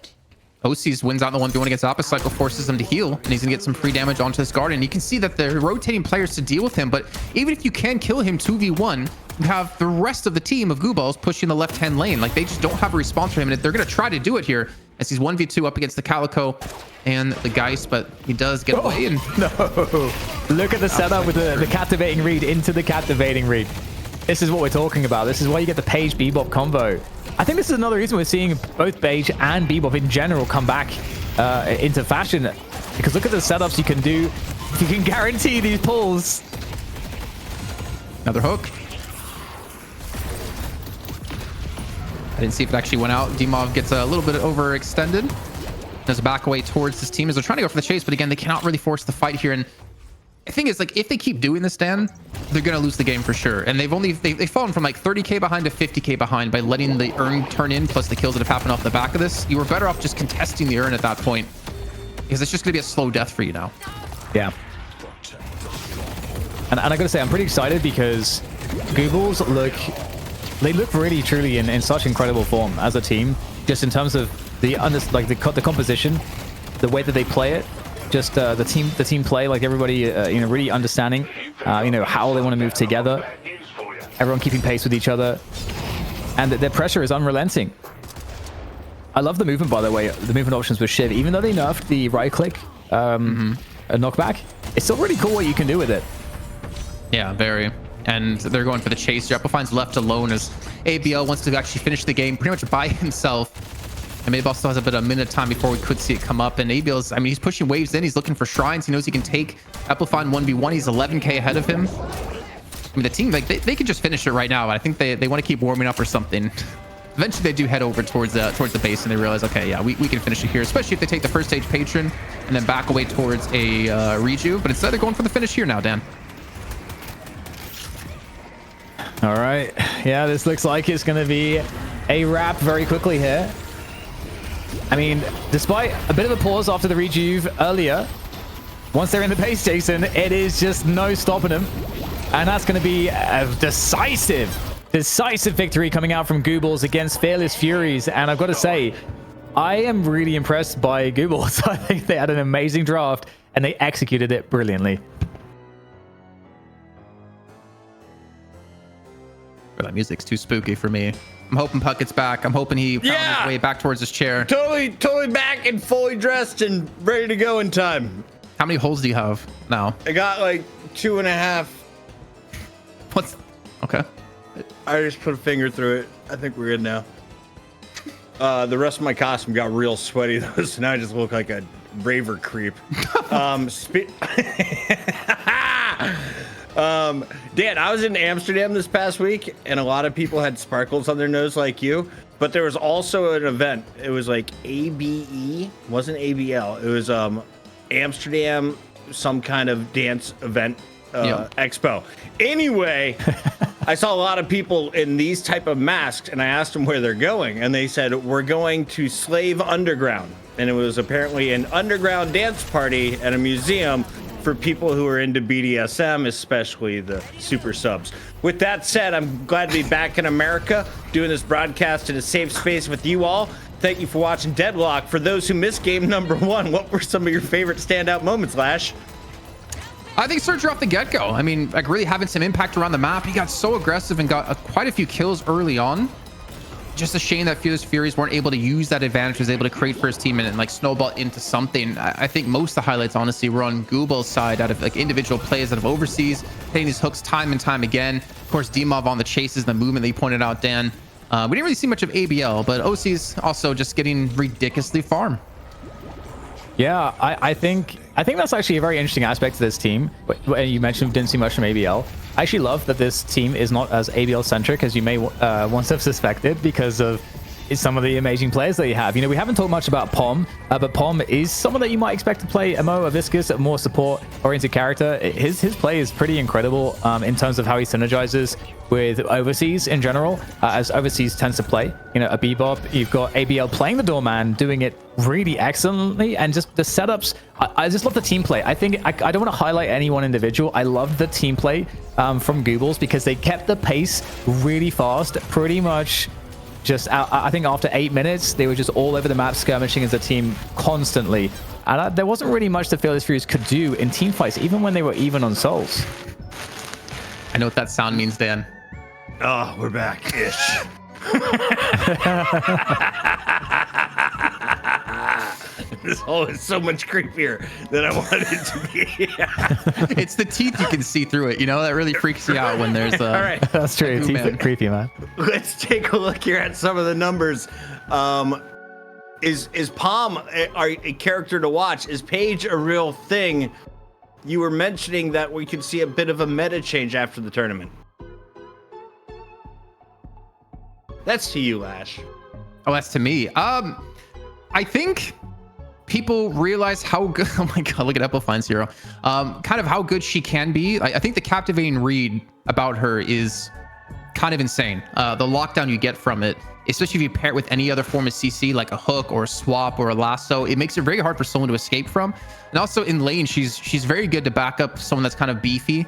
OC's wins out in the 1v1 against Apocycle, forces him to heal, and he's gonna get some free damage onto this guard. And you can see that they're rotating players to deal with him, but even if you can kill him 2v1, you have the rest of the team of Gooballs pushing the left-hand lane. Like, they just don't have a response for him, and they're gonna try to do it here as he's 1v2 up against the Calico and the Geist, but he does get away. And no, look at the setup with the captivating read into the captivating read. This is what we're talking about. This is why you get the Page Bebop combo. I think this is another reason we're seeing both Page and Bebop in general come back into fashion, because look at the setups you can do. You can guarantee these pulls. another hook. I didn't see if it actually went out. Dimov gets a little bit overextended. Does a back away towards his team as they're trying to go for the chase, but again, they cannot really force the fight here. And the thing is, like, if they keep doing this, Dan, they're gonna lose the game for sure. And they've fallen from like 30k behind to 50k behind by letting the urn turn in, plus the kills that have happened off the back of this. You were better off just contesting the urn at that point, because it's just gonna be a slow death for you now. Yeah. And I gotta say, I'm pretty excited because Gooballs look really truly in such incredible form as a team, just in terms of the composition, the way that they play it. Just the team play, like everybody, really understanding, how they want to move together. Everyone keeping pace with each other, and their pressure is unrelenting. I love the movement, by the way. The movement options with Shiv, even though they nerfed the right click knockback, it's still really cool what you can do with it. Yeah, very. And they're going for the chase. Finds left alone as ABL wants to actually finish the game pretty much by himself. And Maybell still has a bit of a minute of time before we could see it come up. And Abel's, I mean, he's pushing waves in. He's looking for shrines. He knows he can take Epifine 1v1. He's 11k ahead of him. I mean, the team, like, they could just finish it right now. But I think they want to keep warming up or something. Eventually, they do head over towards the base, and they realize, okay, yeah, we can finish it here, especially if they take the first stage patron and then back away towards a reju. But instead, they're going for the finish here now, Dan. All right. Yeah, this looks like it's going to be a wrap very quickly here. I mean, despite a bit of a pause after the rejuve earlier, once they're in the base, Jason, it is just no stopping them. And that's going to be a decisive victory coming out from Gooballs against Fearless Furies. And I've got to say, I am really impressed by Gooballs. I think they had an amazing draft and they executed it brilliantly. That music's too spooky for me. I'm hoping Puck gets back. I'm hoping he found his way back towards his chair. Totally back and fully dressed and ready to go in time. How many holes do you have now? I got like 2.5. What's... Okay. I just put a finger through it. I think we're good now. The rest of my costume got real sweaty though, so now I just look like a raver creep. Dan, I was in Amsterdam this past week, and a lot of people had sparkles on their nose like you, but there was also an event. It was like ABE, wasn't ABL. It was Amsterdam, some kind of dance event expo. Anyway, I saw a lot of people in these type of masks, and I asked them where they're going, and they said, we're going to Slave Underground. And it was apparently an underground dance party at a museum for people who are into BDSM, especially the super subs. With that said, I'm glad to be back in America, doing this broadcast in a safe space with you all. Thank you for watching Deadlock. For those who missed game number 1, what were some of your favorite standout moments, Lash? I think Surger off the get-go. I mean, like really having some impact around the map. He got so aggressive and got quite a few kills early on. Just a shame that Fearless Furies weren't able to use that advantage, was able to create for his team and like snowball into something. I think most of the highlights, honestly, were on Goobal's side, out of like individual plays out of overseas, hitting his hooks time and time again. Of course, Dimov on the chases, the movement that you pointed out, Dan. We didn't really see much of ABL, but OC's also just getting ridiculously farm. Yeah, I think that's actually a very interesting aspect to this team. You mentioned we didn't see much from ABL. I actually love that this team is not as ABL centric as you may once have suspected, because of some of the amazing players that you have. You know, we haven't talked much about Pom, but Pom is someone that you might expect to play a Viscus, a more support-oriented character. His play is pretty incredible in terms of how he synergizes with overseas in general, as overseas tends to play. You know, a Bebop, you've got ABL playing the doorman, doing it really excellently, and just the setups. I just love the team play. I think I don't want to highlight any one individual. I love the team play from Gooballs, because they kept the pace really fast, pretty much. Just I think after 8 minutes, they were just all over the map skirmishing as a team constantly. And there wasn't really much the Fearless Furies could do in team fights, even when they were even on souls. I know what that sound means, Dan. Oh, we're back-ish. This hole is so much creepier than I wanted it to be. It's the teeth, you can see through it, you know? That really freaks you out when there's all right. That's true. Teeth are creepy, man. Let's take a look here at some of the numbers. Is Palm a character to watch? Is Paige a real thing? You were mentioning that we could see a bit of a meta change after the tournament. That's to you, Lash. Oh, that's to me. I think people realize how good, oh my god, look at Epifine Zero. Kind of how good she can be. I think the captivating read about her is kind of insane. The lockdown you get from it, especially if you pair it with any other form of CC, like a hook or a swap or a lasso, it makes it very hard for someone to escape from. And also in lane, she's very good to back up someone that's kind of beefy.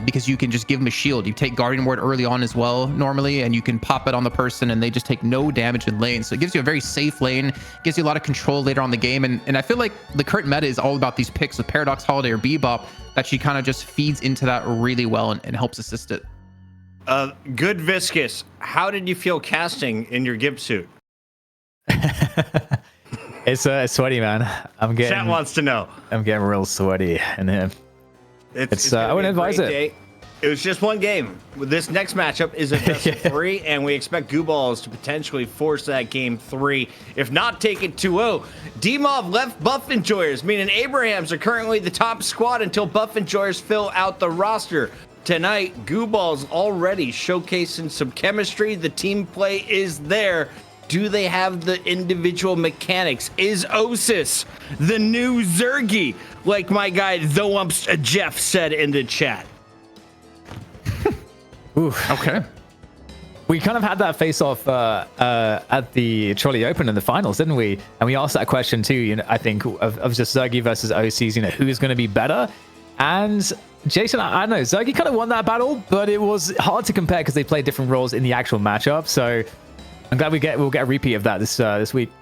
Because you can just give them a shield. You take Guardian Ward early on as well normally, and you can pop it on the person and they just take no damage in lane. So it gives you a very safe lane, gives you a lot of control later on the game. And I feel like the current meta is all about these picks with Paradox, Holiday, or Bebop, that she kind of just feeds into that really well and helps assist it. Good Viscus, how did you feel casting in your Gib suit? It's sweaty, man. Chat wants to know. I'm getting real sweaty in him. It's I wouldn't advise it. It was just one game. This next matchup is a best of 3, and we expect Gooballs to potentially force that game 3, if not take it 2-0. D-Mob left Buff Enjoyers, meaning Abrahams are currently the top squad until Buff Enjoyers fill out the roster. Tonight, Gooballs already showcasing some chemistry. The team play is there. Do they have the individual mechanics? Is Osis the new Zergy, like my guy Thoumps Jeff said in the chat? Okay. We kind of had that face-off at the Trolli Open in the finals, didn't we? And we asked that question too, you know, I think, of just Zergy versus OCs, you know, who is going to be better? And Jason, I don't know, Zergy kind of won that battle, but it was hard to compare because they played different roles in the actual matchup. So I'm glad we'll get a repeat of that this week.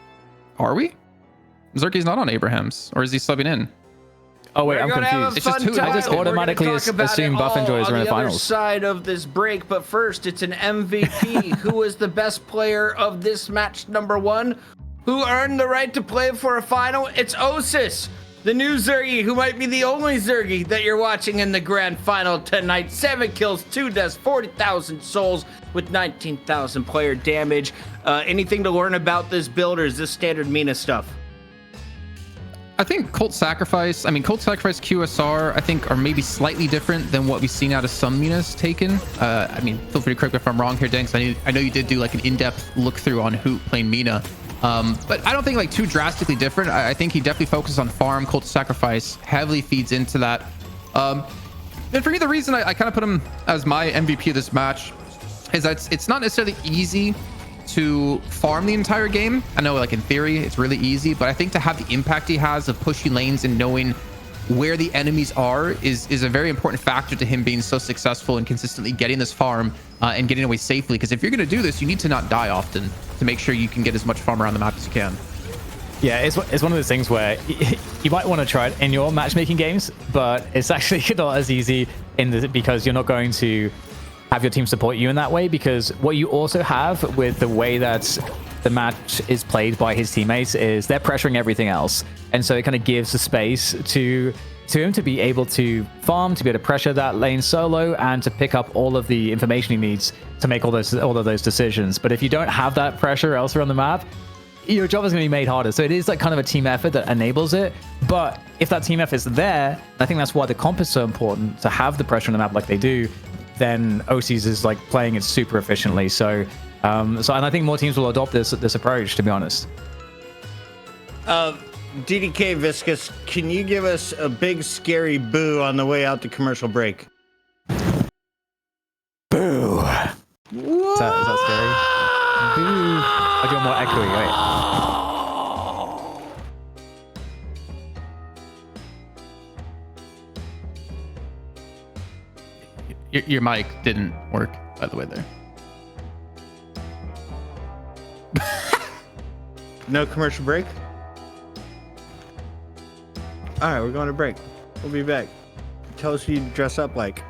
Are we? Zergy's not on Abrahams, or is he subbing in? Oh wait, I'm confused. It's just who? I just automatically assume Buff Enjoyers are in the finals. Other side of this break, but first it's an MVP. Who was the best player of this match number 1? Who earned the right to play for a final? It's Osis, the new Zergy, who might be the only Zergy that you're watching in the grand final tonight. 7 kills, 2 deaths, 40,000 souls with 19,000 player damage. Anything to learn about this build, or is this standard Mina stuff? I think Cult Sacrifice QSR, I think, are maybe slightly different than what we've seen out of some Minas taken. I mean, feel free to correct me if I'm wrong here, Danks. I know you did do like an in-depth look through on Hoot playing Mina. But I don't think like too drastically different. I think he definitely focuses on farm. Cult Sacrifice heavily feeds into that. And for me, the reason I kind of put him as my MVP of this match is that it's not necessarily easy to farm the entire game. I know, like, in theory it's really easy, but I think to have the impact he has of pushing lanes and knowing where the enemies are is a very important factor to him being so successful and consistently getting this farm and getting away safely. Because if you're going to do this, you need to not die often to make sure you can get as much farm around the map as you can. Yeah, it's one of those things where you might want to try it in your matchmaking games, but it's actually not as easy because you're not going to have your team support you in that way. Because what you also have with the way that the match is played by his teammates is they're pressuring everything else, and so it kind of gives the space to him to be able to farm, to be able to pressure that lane solo, and to pick up all of the information he needs to make all of those decisions. But if you don't have that pressure elsewhere on the map, your job is going to be made harder. So it is like kind of a team effort that enables it. But if that team effort is there, I think that's why the comp is so important, to have the pressure on the map like they do. Then OCs is like playing it super efficiently. So and I think more teams will adopt this approach, to be honest. DDK Viscous, can you give us a big scary boo on the way out to commercial break? Boo. Is that scary? Boo. I do more echoey. Wait. Your mic didn't work, by the way, there. No commercial break? All right, we're going to break. We'll be back. Tell us who you dress up like.